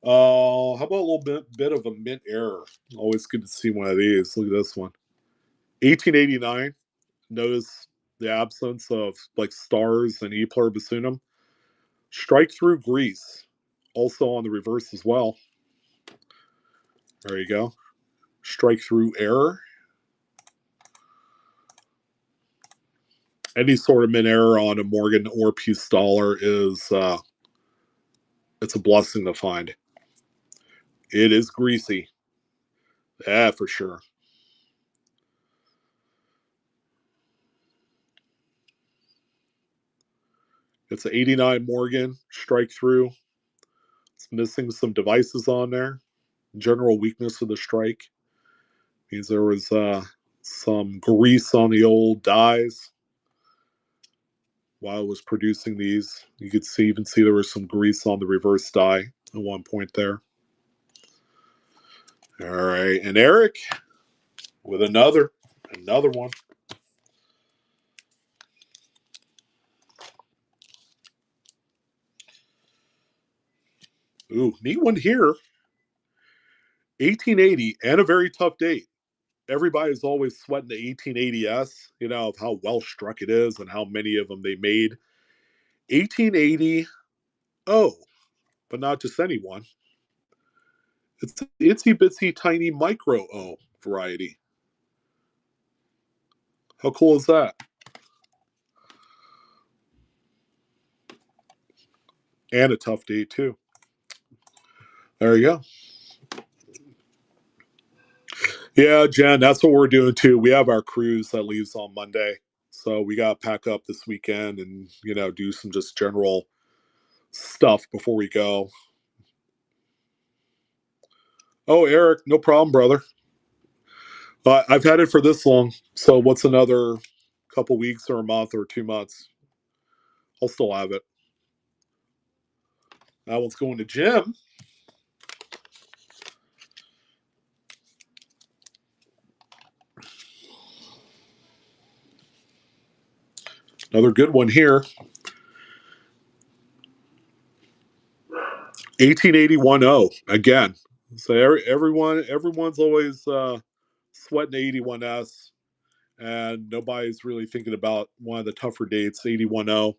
How about a little bit of a mint error? Always good to see one of these. Look at this one. 1889. Notice the absence of like stars and E pluribussinum. Strike through Greece. Also on the reverse as well. There you go. Strike through error. Any sort of mint error on a Morgan or Peace dollar is it's a blessing to find. It is greasy. Yeah, for sure. It's an 89 Morgan strike through. It's missing some devices on there. General weakness of the strike means there was some grease on the old dies while it was producing these. You could even see there was some grease on the reverse die at one point there. All right, and Eric with another one. Ooh, neat one here. 1880 and a very tough date. Everybody's always sweating the 1880s, of how well struck it is and how many of them they made. 1880, oh, but not just anyone. It's the itsy bitsy tiny micro O variety. How cool is that? And a tough date too. There you go. Yeah, Jen, that's what we're doing too. We have our cruise that leaves on Monday. So we got to pack up this weekend and, do some just general stuff before we go. Oh, Eric, no problem, brother. I've had it for this long. So what's another couple weeks or a month or 2 months? I'll still have it. That one's going to Jim. Another good one here. 1881 O again. So everyone's always sweating the 81S, and nobody's really thinking about one of the tougher dates. 81 O,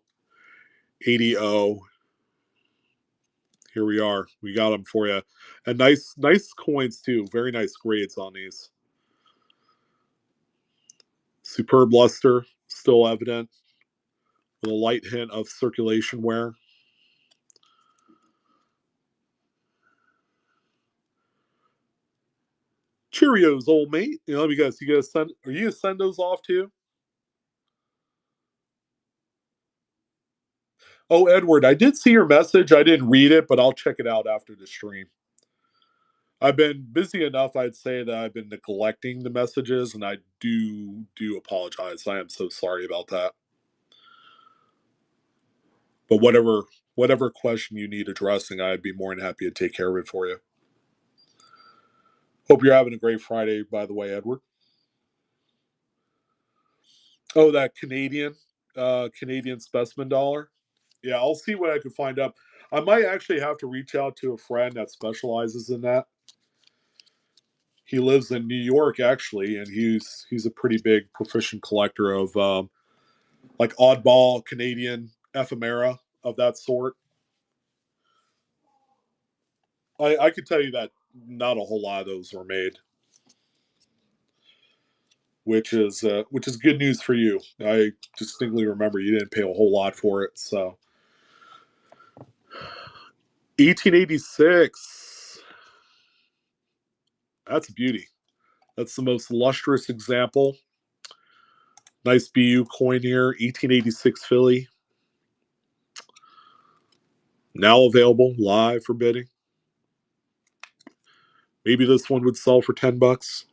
80 O. Here we are. We got them for you, and nice coins too. Very nice grades on these. Superb luster, still evident, with a light hint of circulation wear. Cheerios, old mate. Let me guess. Are you gonna send those off too? Oh, Edward, I did see your message. I didn't read it, but I'll check it out after the stream. I've been busy enough, I'd say, that I've been neglecting the messages, and I do apologize. I am so sorry about that. But whatever question you need addressing, I'd be more than happy to take care of it for you. Hope you're having a great Friday, by the way, Edward. Oh, that Canadian specimen dollar. Yeah, I'll see what I can find up. I might actually have to reach out to a friend that specializes in that. He lives in New York actually, and he's a pretty big proficient collector of like oddball Canadian ephemera of that sort. I could tell you that not a whole lot of those were made, which is good news for you. I distinctly remember you didn't pay a whole lot for it. So 1886, that's a beauty. That's the most lustrous example. Nice BU coin here, 1886 Philly. Now available live for bidding. Maybe this one would sell for $10.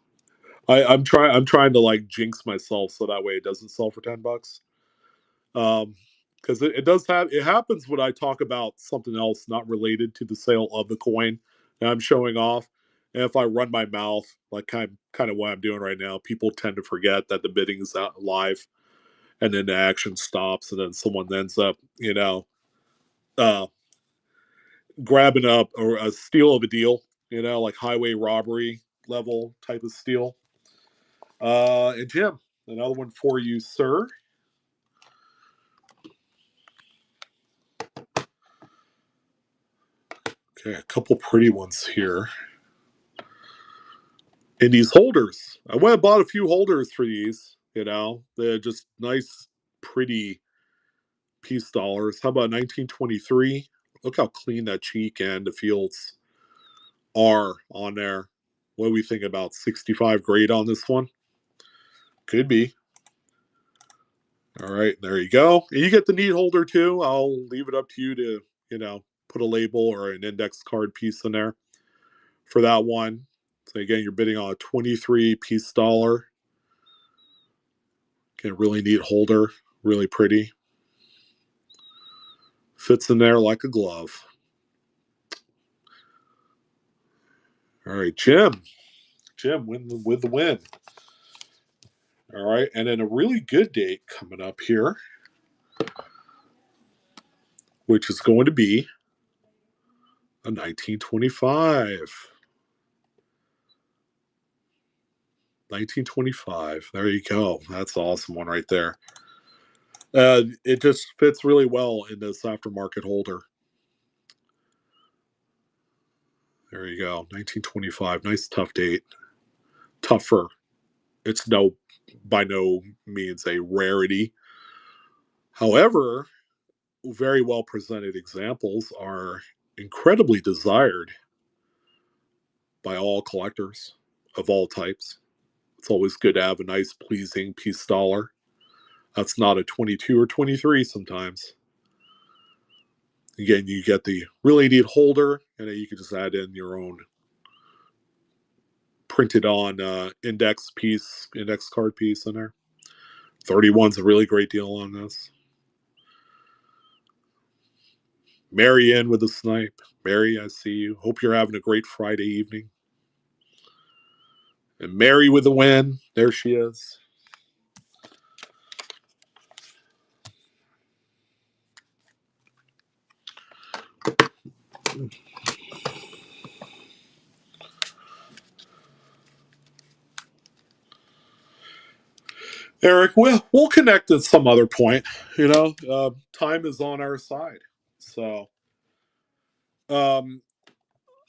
I'm trying to like jinx myself so that way it doesn't sell for $10. Because it does have it happens when I talk about something else not related to the sale of the coin that I'm showing off. And if I run my mouth like kind of what I'm doing right now, people tend to forget that the bidding is out live, and then the action stops, and then someone ends up, uh, grabbing up or a steal of a deal, like highway robbery level type of steal. And Jim, another one for you, sir. Okay, a couple pretty ones here. And these holders, I went and bought a few holders for these. They're just nice, pretty piece dollars. How about 1923? Look how clean that cheek and the fields are on there. What do we think about 65 grade on this one? Could be. All right, there you go. And you get the neat holder too. I'll leave it up to you to, put a label or an index card piece in there for that one. So again, you're bidding on a 23 piece dollar. Get a really neat holder, really pretty. Fits in there like a glove. All right, Jim. Jim with the win. All right, and then a really good date coming up here, which is going to be a 1925. 1925. There you go. That's an awesome one right there. It just fits really well in this aftermarket holder. There you go. 1925. Nice tough date. Tougher. It's by no means a rarity. However, very well presented examples are incredibly desired by all collectors of all types. It's always good to have a nice, pleasing piece dollar. That's not a 22 or 23 sometimes. Again, you get the really neat holder, and then you can just add in your own printed on index card piece in there. 31's a really great deal on this. Mary in with the snipe. Mary, I see you. Hope you're having a great Friday evening. And Mary with the win. There she is. Eric, we'll connect at some other point. Time is on our side. So I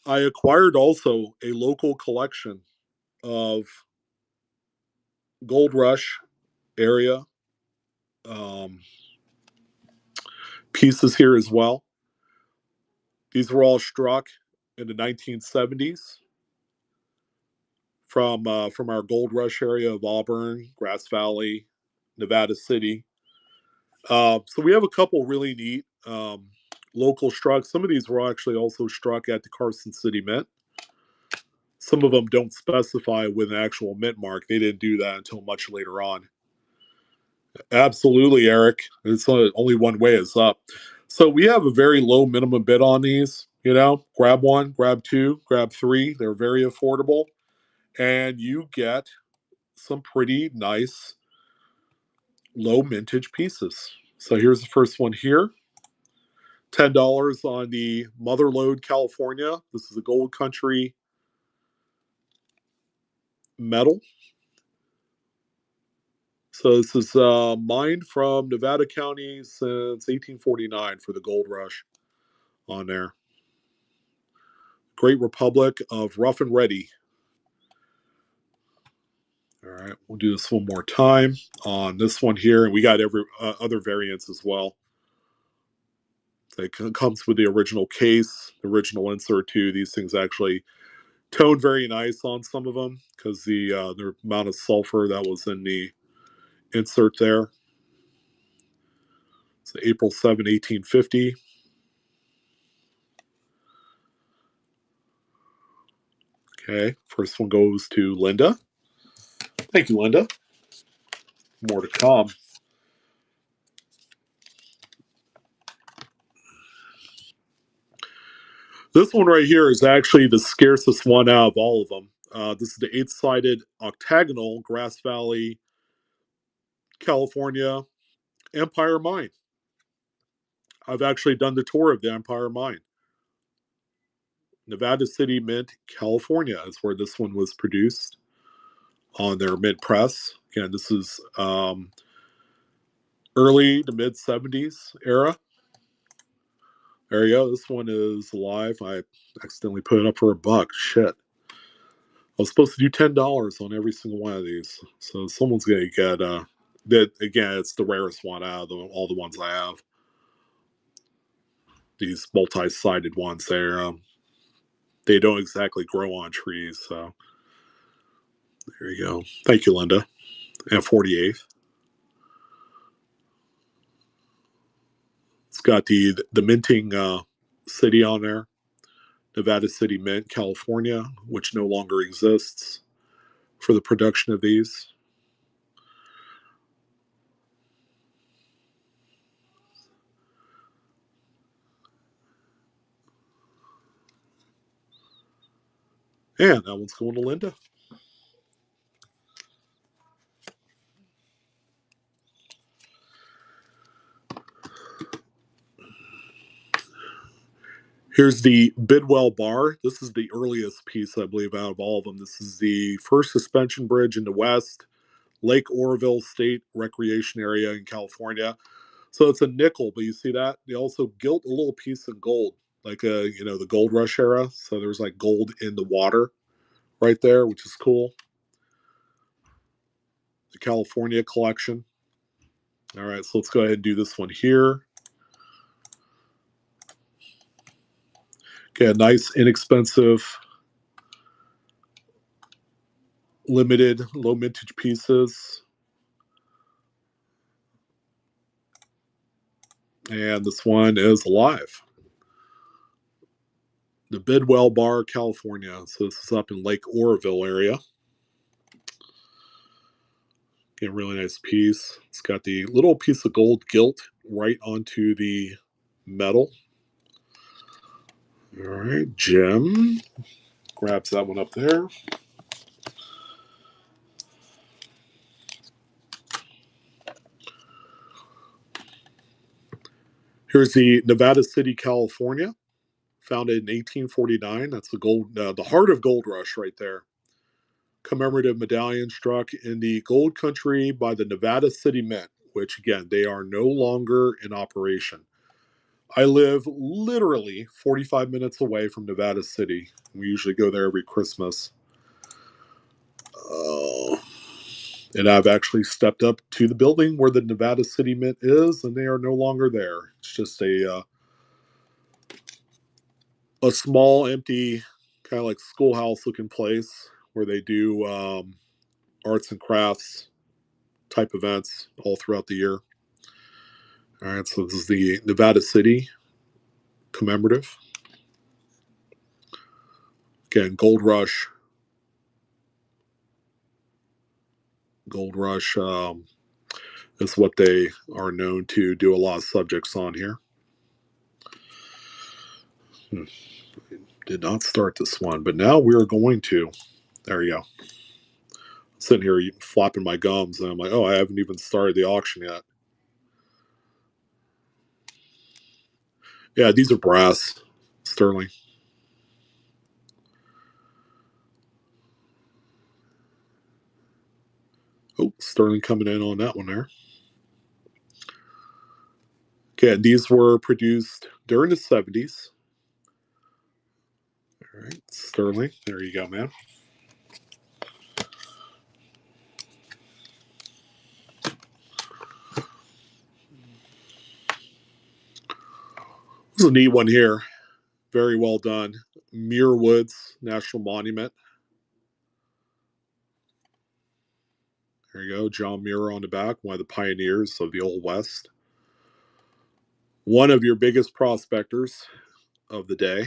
acquired also a local collection of Gold Rush area pieces here as well. These were all struck in the 1970s from our Gold Rush area of Auburn, Grass Valley, Nevada City. So we have a couple really neat local struck. Some of these were actually also struck at the Carson City Mint. Some of them don't specify with an actual mint mark. They didn't do that until much later on. Absolutely, Eric. It's only one way is up. So we have a very low minimum bid on these. Grab one, grab two, grab three. They're very affordable. And you get some pretty nice low mintage pieces. So here's the first one here. $10 on the Motherlode, California. This is a Gold Country metal. So this is mined from Nevada County since 1849 for the Gold Rush on there. Great Republic of Rough and Ready. All right, we'll do this one more time on this one here, and we got every other variants as well. It comes with the original case, the original insert too. These things actually Tone very nice on some of them because the amount of sulfur that was in the insert there. So April 7, 1850. Okay, first one goes to Linda. Thank you, Linda. More to come. This one right here is actually the scarcest one out of all of them. This is the eight-sided octagonal Grass Valley, California Empire Mine. I've actually done the tour of the Empire Mine. Nevada City Mint, California is where this one was produced on their mint press. Again, this is early to mid 70s era. There you go. This one is live. I accidentally put it up for $1. Shit. I was supposed to do $10 on every single one of these. So someone's gonna get that again, it's the rarest one out of all the ones I have. These multi-sided ones they don't exactly grow on trees, so there you go. Thank you, Linda. And 48th. It's got the minting city on there. Nevada City Mint, California, which no longer exists for the production of these. And that one's going to Linda. Here's the Bidwell Bar. This is the earliest piece, I believe, out of all of them. This is the first suspension bridge in the West, Lake Oroville State Recreation Area in California. So it's a nickel, but you see that? They also gilt a little piece in gold, like the gold rush era. So there's like gold in the water right there, which is cool. The California collection. All right, so let's go ahead and do this one here. Okay, nice, inexpensive, limited, low mintage pieces. And this one is alive. The Bidwell Bar, California. So this is up in Lake Oroville area. Okay, really nice piece. It's got the little piece of gold gilt right onto the metal. All right, Jim grabs that one up there. Here's the Nevada City, California, founded in 1849. That's the heart of Gold Rush right there. Commemorative medallion struck in the Gold Country by the Nevada City Mint, which again, they are no longer in operation. I live literally 45 minutes away from Nevada City. We usually go there every Christmas. And I've actually stepped up to the building where the Nevada City Mint is, and they are no longer there. It's just a small, empty, kind of like schoolhouse looking place where they do arts and crafts type events all throughout the year. All right, so this is the Nevada City commemorative. Again, Gold Rush. Gold Rush is what they are known to do a lot of subjects on here. Did not start this one, but now we're going to. There you go. Sitting here flopping my gums, and I'm like, oh, I haven't even started the auction yet. Yeah, these are brass, sterling. Oh, sterling coming in on that one there. Okay, and these were produced during the 70s. All right, sterling. There you go, man. This is a neat one here. Very well done. Muir Woods National Monument. There you go, John Muir on the back, one of the pioneers of the Old West. One of your biggest prospectors of the day.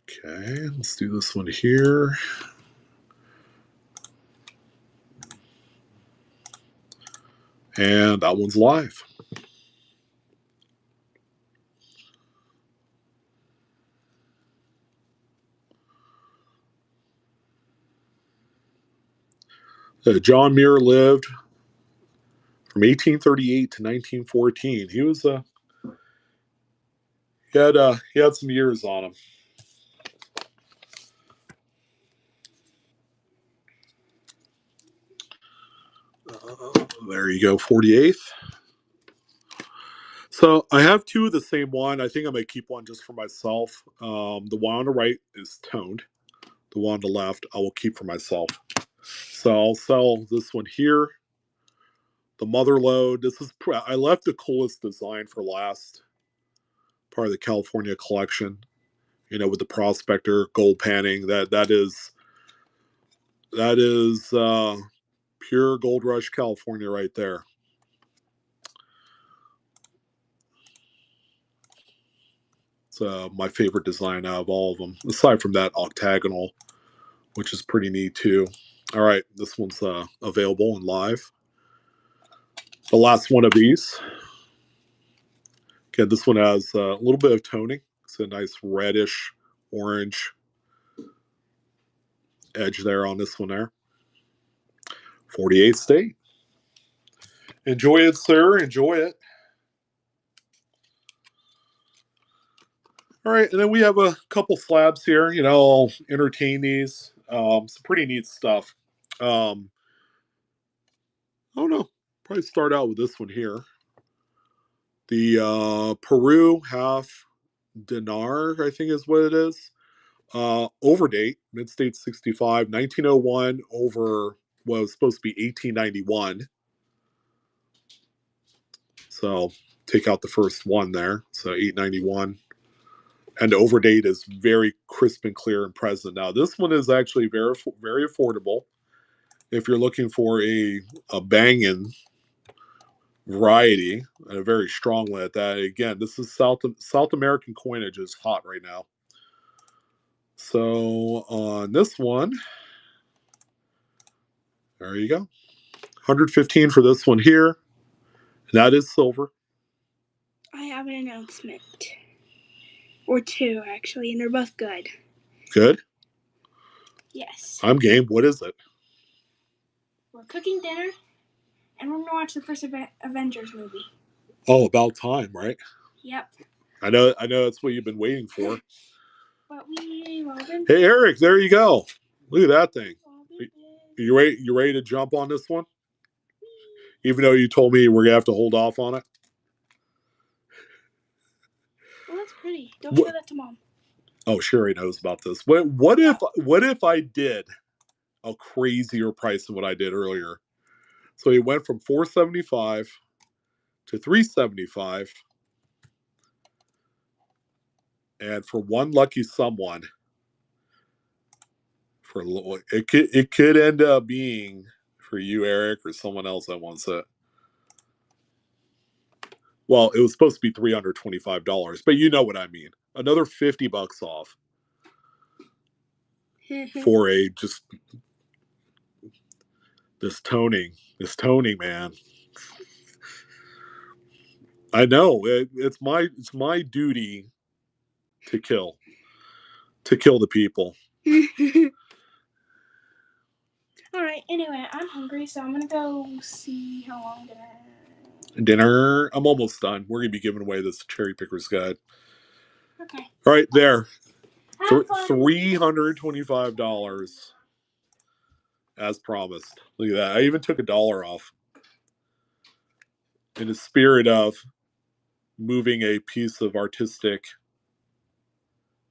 Okay, let's do this one here. And that one's live. John Muir lived from 1838 to 1914. He had some years on him. There you go, 48th. So I have two of the same one. I think I'm going to keep one just for myself. The one on the right is toned. The one on the left I will keep for myself. So I'll sell this one here. The mother lode. I left the coolest design for last. Part of the California collection. With the prospector gold panning. That is pure Gold Rush California right there. It's my favorite design out of all of them, aside from that octagonal, which is pretty neat too. All right, this one's available and live. The last one of these. Okay, this one has a little bit of toning. It's a nice reddish orange edge there on this one there. 48th state. Enjoy it, sir. Enjoy it. All right, and then we have a couple slabs here. I'll entertain these. Some pretty neat stuff. Oh no, probably start out with this one here. The Peru half dinar, I think is what it is. Overdate, mid-state 65, 1901 over what was supposed to be 1891. So take out the first one there. So 891. And the overdate is very crisp and clear and present. Now, this one is actually very, very affordable. If you're looking for a banging variety, and a very strong one at that. Again, this is South American coinage is hot right now. So on this one, there you go. 115 for this one here. And that is silver. I have an announcement. Or two, actually, and they're both good. Good? Yes. I'm game. What is it? We're cooking dinner, and we're going to watch the first Avengers movie. Oh, about time, right? Yep. I know that's what you've been waiting for. But we Robin. Hey, Eric, there you go. Look at that thing. You ready to jump on this one? Even though you told me we're going to have to hold off on it? Well, that's pretty. Don't show that to Mom. Oh, Sherry knows about this. What if I did a crazier price than what I did earlier? So he went from $475 to $375, and for one lucky someone, it could end up being for you, Eric, or someone else that wants it. Well, it was supposed to be $325, but you know what I mean. Another $50 off for a just this toning, man. I know it's my duty to kill the people. All right. Anyway, I'm hungry, so I'm gonna go see how long dinner. I'm almost done. We're gonna be giving away this Cherry Picker's Guide. Okay. All right, there. $325 as promised. Look at that. I even took $1 off in the spirit of moving a piece of artistic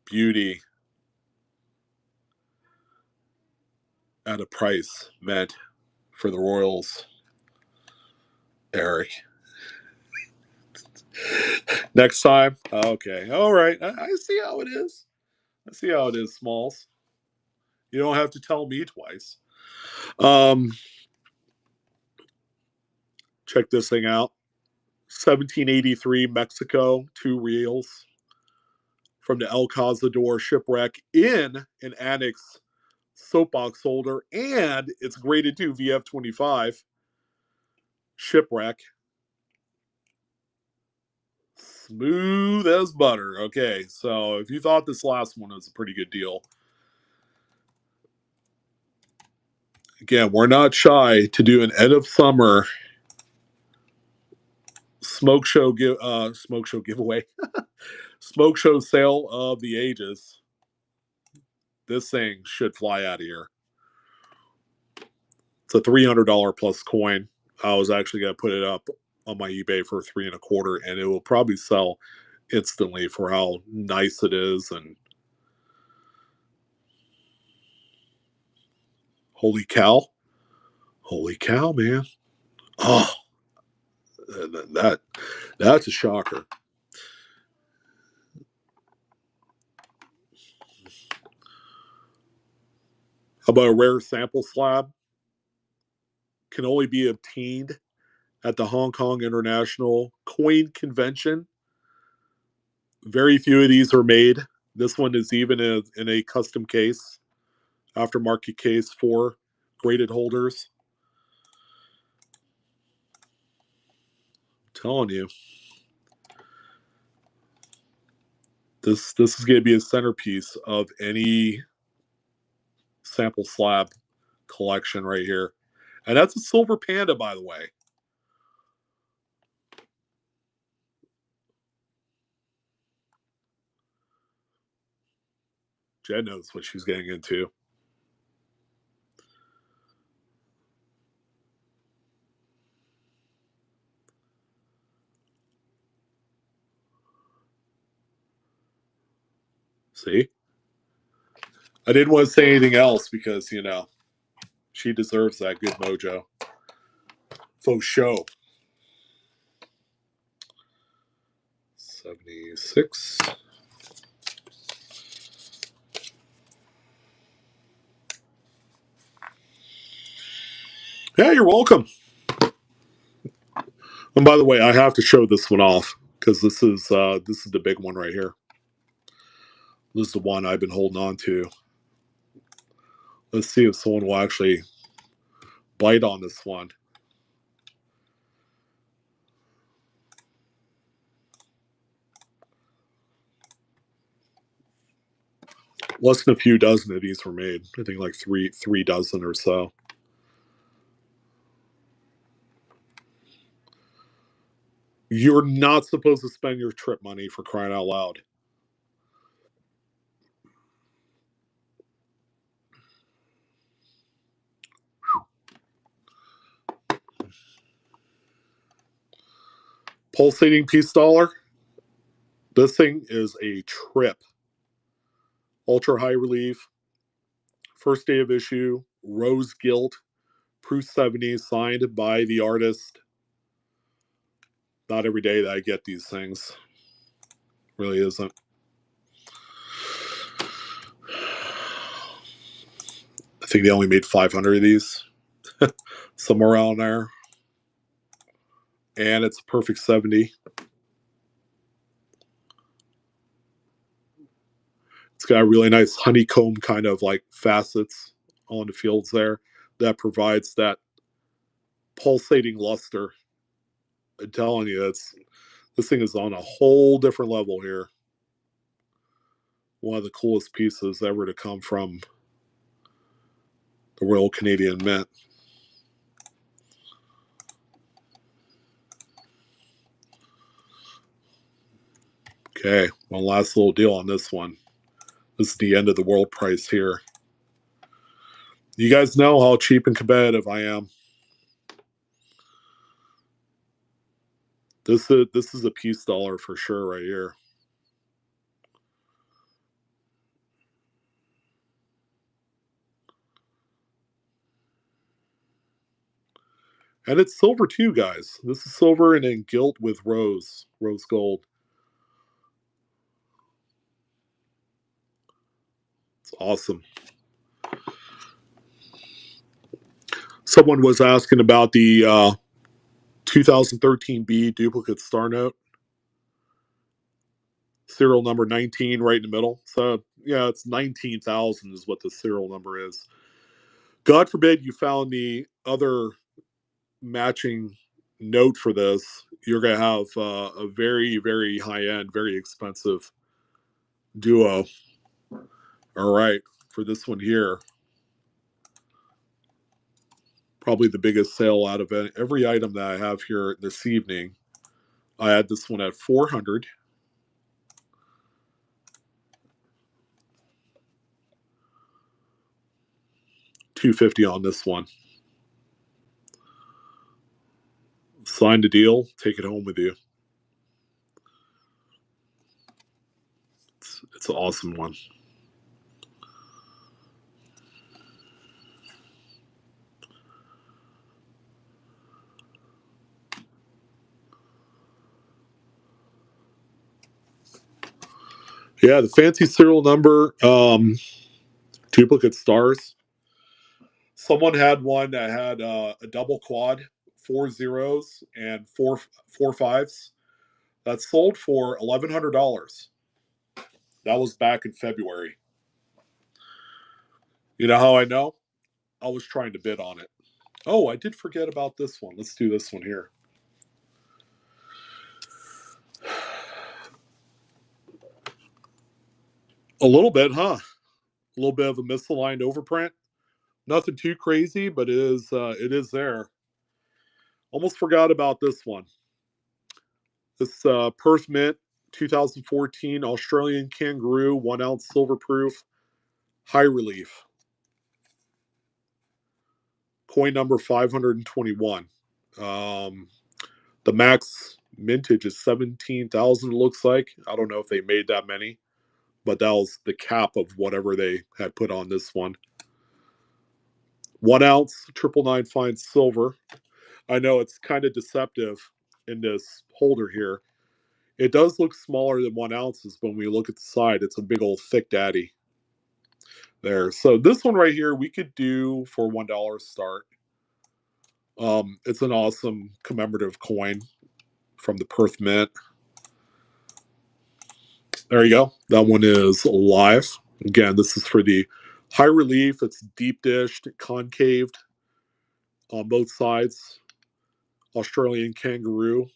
beauty at a price meant for the Royals. Eric. Next time. Okay. All right. I see how it is. I see how it is, Smalls. You don't have to tell me twice. Um, check this thing out. 1783 Mexico, 2 reels from the El Cazador shipwreck in an annex soapbox holder, and it's graded to VF25 shipwreck. Smooth as butter. Okay, so if you thought this last one was a pretty good deal, again, we're not shy to do an end of summer smoke show giveaway, smoke show sale of the ages. This thing should fly out of here. It's a $300 plus coin. I was actually going to put it up on my eBay for 3.25, and it will probably sell instantly for how nice it is. And holy cow, man! Oh, that's a shocker. How about a rare sample slab? Can only be obtained at the Hong Kong International Coin Convention. Very few of these are made. This one is even in a custom case, aftermarket case for graded holders. I'm telling you, this is going to be a centerpiece of any sample slab collection right here. And that's a silver panda, by the way. Jen knows what she's getting into. See? I didn't want to say anything else because, she deserves that good mojo. Faux show. 76. Yeah, you're welcome. And by the way, I have to show this one off because this is the big one right here. This is the one I've been holding on to. Let's see if someone will actually bite on this one. Less than a few dozen of these were made. I think like three dozen or so. You're not supposed to spend your trip money, for crying out loud. Pulsating piece dollar. This thing is a trip. Ultra high relief. First day of issue. Rose gilt. Proof 70 signed by the artist. Not every day that I get these things. Really isn't. I think they only made 500 of these. Somewhere around there. And it's a perfect 70. It's got a really nice honeycomb kind of like facets on the fields there that provides that pulsating luster. I'm telling you, this thing is on a whole different level here. One of the coolest pieces ever to come from the Royal Canadian Mint. Okay, one last little deal on this one. This is the end of the world price here. You guys know how cheap and competitive I am. This is a piece dollar for sure right here. And it's silver too, guys. This is silver and then gilt with rose gold. It's awesome. Someone was asking about the 2013 B duplicate star note, serial number 19 right in the middle. So, yeah, it's 19,000 is what the serial number is. God forbid you found the other matching note for this. You're going to have a very, very high end, very expensive duo. All right, for this one here, probably the biggest sale out of every item that I have here this evening. I had this one at 400. 250 on this one. Sign the deal, take it home with you. It's an awesome one. Yeah, the fancy serial number, duplicate stars. Someone had one that had a double quad, 4 zeros and four fives. That sold for $1,100. That was back in February. You know how I know? I was trying to bid on it. Oh, I did forget about this one. Let's do this one here. A little bit, huh? A little bit of a misaligned overprint. Nothing too crazy, but it is there. Almost forgot about this one. This Perth Mint 2014 Australian Kangaroo 1 ounce silver proof high relief. Coin number 521. The max mintage is 17,000. It looks like. I don't know if they made that many, but that was the cap of whatever they had put on this one. 1 ounce, 999 fine silver. I know it's kind of deceptive in this holder here. It does look smaller than 1 ounces, but when we look at the side, it's a big old thick daddy there. So this one right here, we could do for $1 start. It's an awesome commemorative coin from the Perth Mint. There you go. That one is live. Again, this is for the high relief. It's deep dished, concaved on both sides. Australian Kangaroo.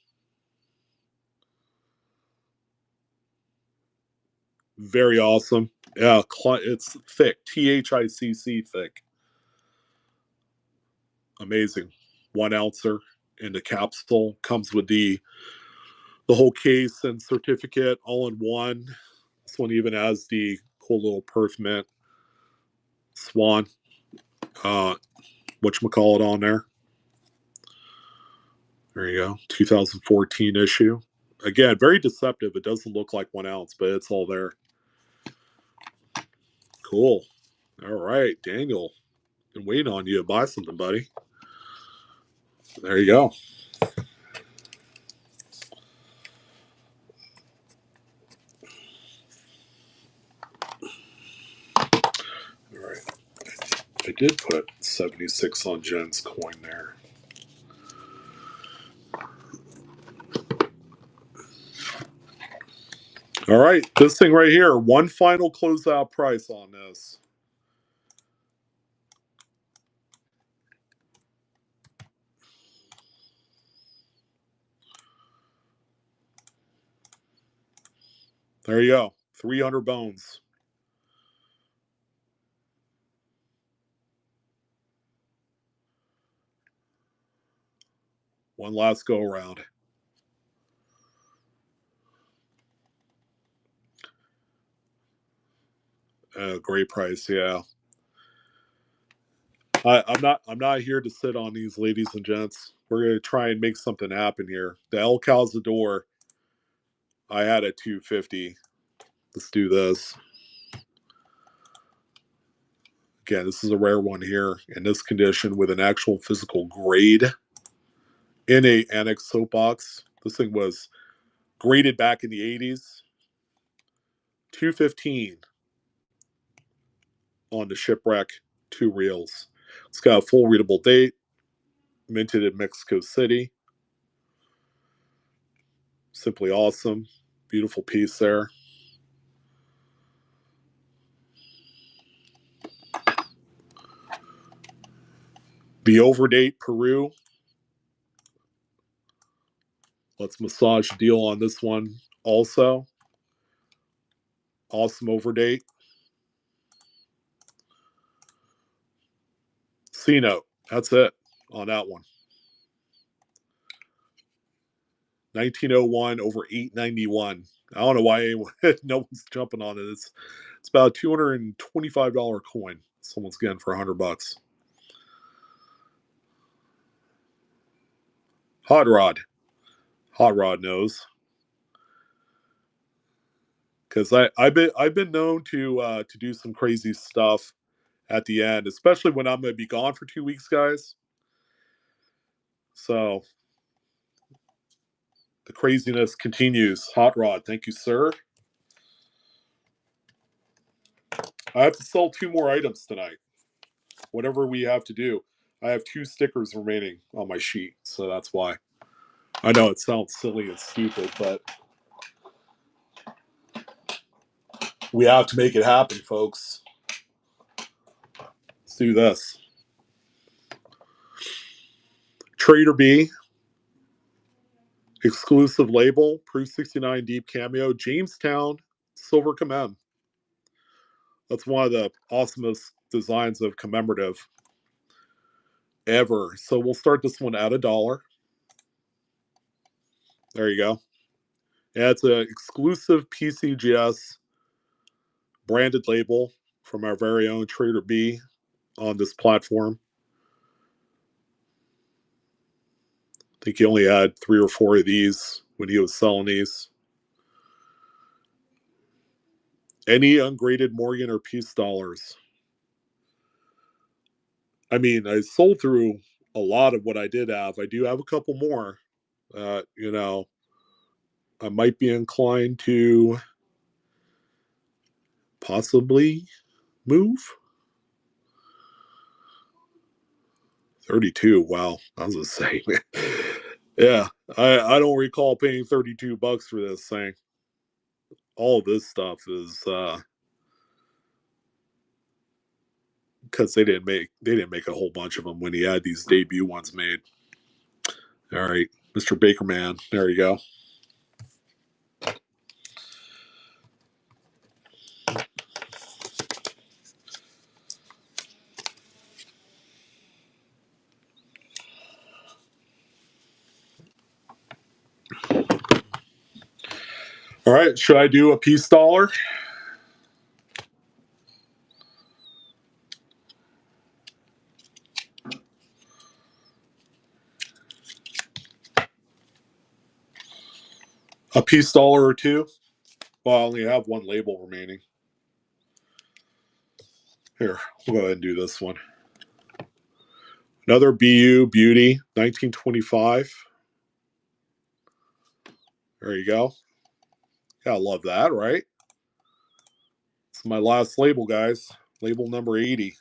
Very awesome. Yeah, it's thick. THICC thick. Amazing. 1 ouncer in the capsule. Comes with the whole case and certificate all in one. This one even has the cool little Perth Mint swan. Whatchamacallit on there. There you go. 2014 issue. Again, very deceptive. It doesn't look like 1 ounce, but it's all there. Cool. All right, Daniel. Been waiting on you to buy something, buddy. There you go. All right. I did put 76 on Jen's coin there. All right, this thing right here, one final closeout price on this. There you go, 300 bones. One last go around. Great price, yeah. I'm not here to sit on these, ladies and gents. We're gonna try and make something happen here. The El Calzador, I had at 250. Let's do this. Again, this is a rare one here in this condition with an actual physical grade. in a annex soapbox. This thing was graded back in the 80s. $215 on the Shipwreck 2 reels. It's got a full readable date, minted in Mexico City. Simply awesome. Beautiful piece there. The overdate Peru. Let's massage the deal on this one also. Awesome overdate. C note. That's it on that one. 1901 over 891. I don't know why anyone, no one's jumping on it. It's about a $225 coin. Someone's getting for $100. Hot Rod. Hot Rod knows. Because I've been known to do some crazy stuff at the end, especially when I'm going to be gone for 2 weeks, guys. So the craziness continues. Hot Rod, thank you, sir. I have to sell 2 more items tonight. Whatever we have to do. I have 2 stickers remaining on my sheet, so that's why. I know it sounds silly and stupid, but we have to make it happen, folks. Let's do this. Trader B, exclusive label, Proof 69 Deep Cameo, Jamestown Silver Commem. That's one of the awesomest designs of commemorative ever. So we'll start this one at $1. There you go. Yeah, it's an exclusive PCGS branded label from our very own Trader B on this platform. I think he only had 3 or 4 of these when he was selling these. Any ungraded Morgan or Peace dollars. I mean, I sold through a lot of what I did have. I do have a couple more. I might be inclined to possibly move. 32. Wow. I was just saying. Yeah. I don't recall paying $32 for this thing. All of this stuff is because they didn't make a whole bunch of them when he had these debut ones made. All right, Mr. Bakerman. There you go. All right, should I do a peace dollar? A peace dollar or two? Well, I only have one label remaining. Here, we'll go ahead and do this one. Another BU Beauty, 1925. There you go. Gotta love that, right? It's my last label, guys. Label number 80.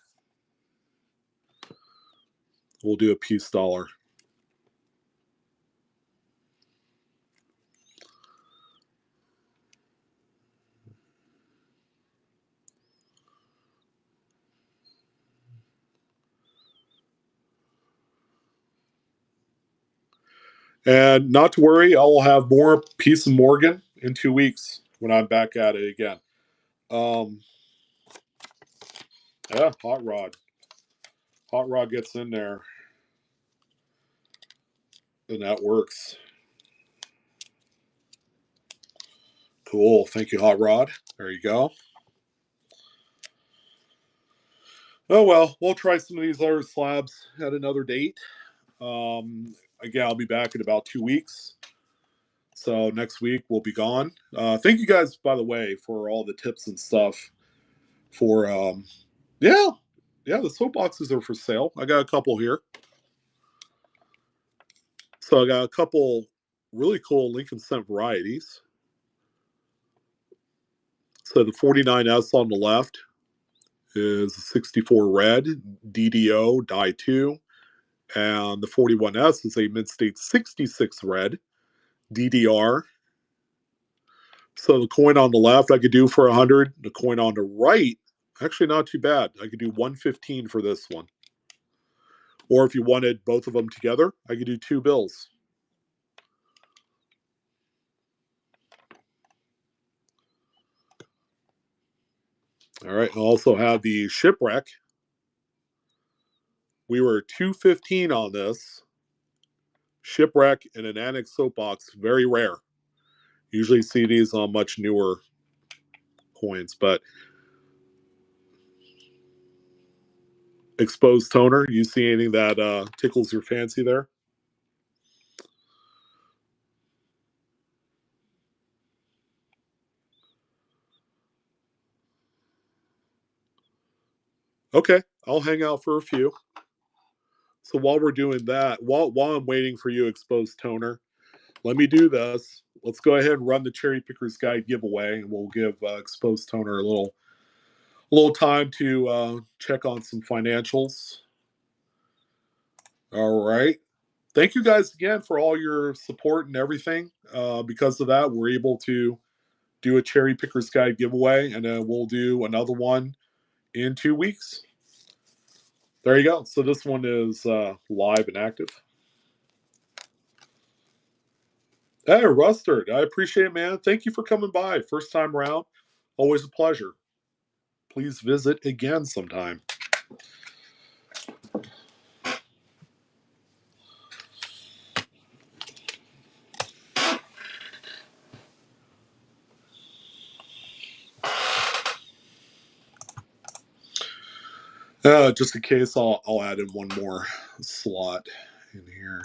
We'll do a peace dollar. And not to worry, I will have more Peace and Morgan in 2 weeks when I'm back at it again. Yeah, Hot Rod. Hot Rod gets in there, and that works. Cool. Thank you, Hot Rod. There you go. Oh, well, we'll try some of these other slabs at another date. Again, I'll be back in about 2 weeks. So next week we'll be gone. Thank you guys, by the way, for all the tips and stuff. For yeah, the soap boxes are for sale. I got a couple here. So I got a couple really cool Lincoln Cent varieties. So the 49S on the left is a 64 red, DDO, die 2. And the 41S is a mid-state 66 red, DDR. So the coin on the left I could do for 100. The coin on the right, actually not too bad. I could do 115 for this one. Or if you wanted both of them together, I could do 2 bills. All right, I also have the Shipwreck. We were 215 on this. Shipwreck in an annex soapbox, very rare. Usually see these on much newer coins, but exposed toner, you see anything that tickles your fancy there? Okay, I'll hang out for a few. So while we're doing that, while I'm waiting for you, exposed toner, let me do this. Let's go ahead and run the Cherry Picker's Guide giveaway, and we'll give exposed toner a little time to check on some financials. All right. Thank you guys again for all your support and everything. Because of that, we're able to do a Cherry Picker's Guide giveaway, and then we'll do another one in 2 weeks. There you go. So this one is live and active. Hey, Rustard, I appreciate it, man. Thank you for coming by. First time around. Always a pleasure. Please visit again sometime. Just in case, I'll add in one more slot in here.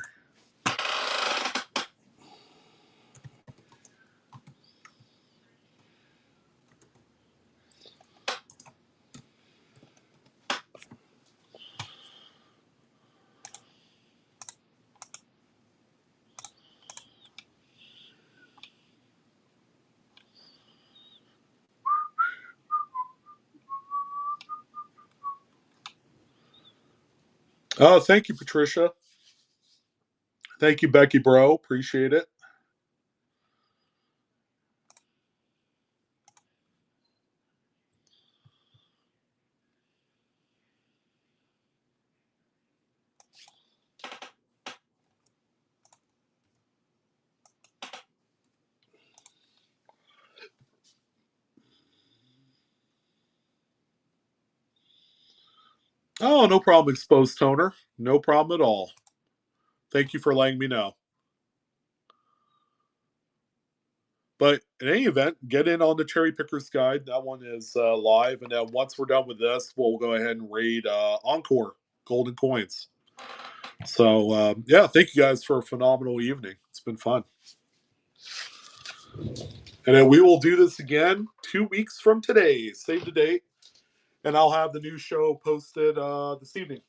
Oh, thank you, Patricia. Thank you, Becky Bro. Appreciate it. Oh, no problem, exposed toner. No problem at all. Thank you for letting me know. But in any event, get in on the Cherry Picker's Guide. That one is live. And then once we're done with this, we'll go ahead and raid Encore Golden Coins. So, yeah, thank you guys for a phenomenal evening. It's been fun. And then we will do this again 2 weeks from today. Save the date. And I'll have the new show posted this evening.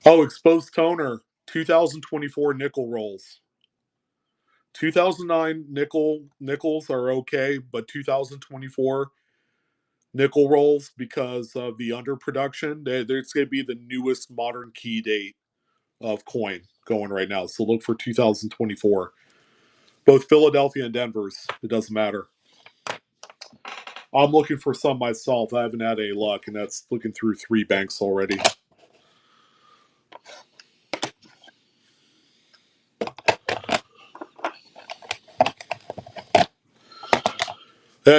Oh, exposed toner, 2024 nickel rolls. 2009 nickels are okay, but 2024 nickel rolls, because of the underproduction, there's going to be the newest modern key date of coin going right now. So look for 2024. Both Philadelphia and Denver's. It doesn't matter. I'm looking for some myself. I haven't had any luck, and that's looking through 3 banks already.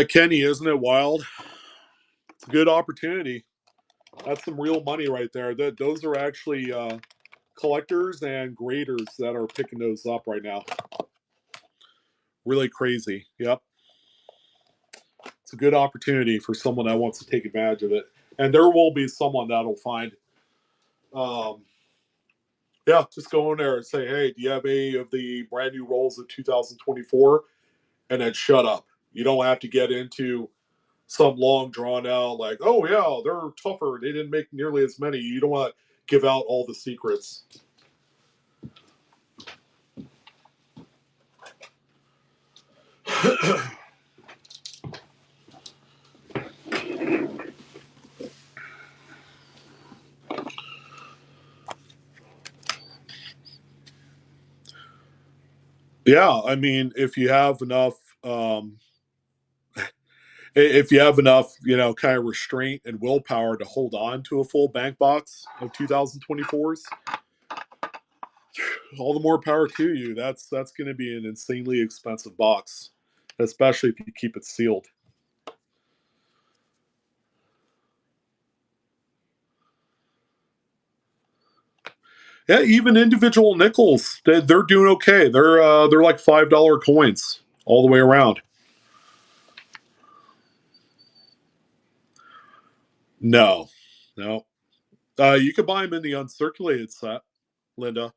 Kenny, isn't it wild? It's a good opportunity. That's some real money right there. Those are actually collectors and graders that are picking those up right now. Really crazy. Yep. It's a good opportunity for someone that wants to take advantage of it. And there will be someone that'll find, just go in there and say, hey, do you have any of the brand new rolls of 2024? And then shut up. You don't have to get into some long drawn out, like, oh, yeah, they're tougher. They didn't make nearly as many. You don't want to give out all the secrets. Yeah, I mean, if you have enough, kind of restraint and willpower to hold on to a full bank box of 2024s, all the more power to you. That's going to be an insanely expensive box, especially if you keep it sealed. Yeah, even individual nickels, they're doing okay. They're like $5 coins all the way around. No, no. You could buy them in the uncirculated set, Linda,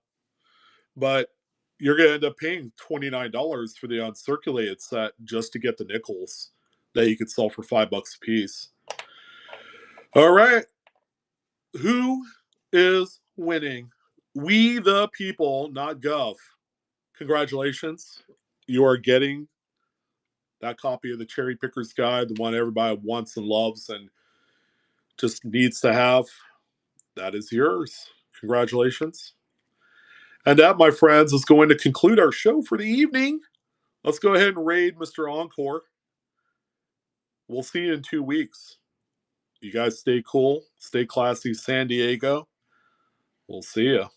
but you're going to end up paying $29 for the uncirculated set just to get the nickels that you could sell for $5 a piece. All right, who is winning? We the people, not Gov. Congratulations, you are getting that copy of the Cherry Picker's Guide, the one everybody wants and loves and just needs to have. That is yours. Congratulations. And that, my friends, is going to conclude our show for the evening. Let's go ahead and raid Mr. Encore. We'll see you in 2 weeks. You guys stay cool, stay classy, San Diego. We'll see you.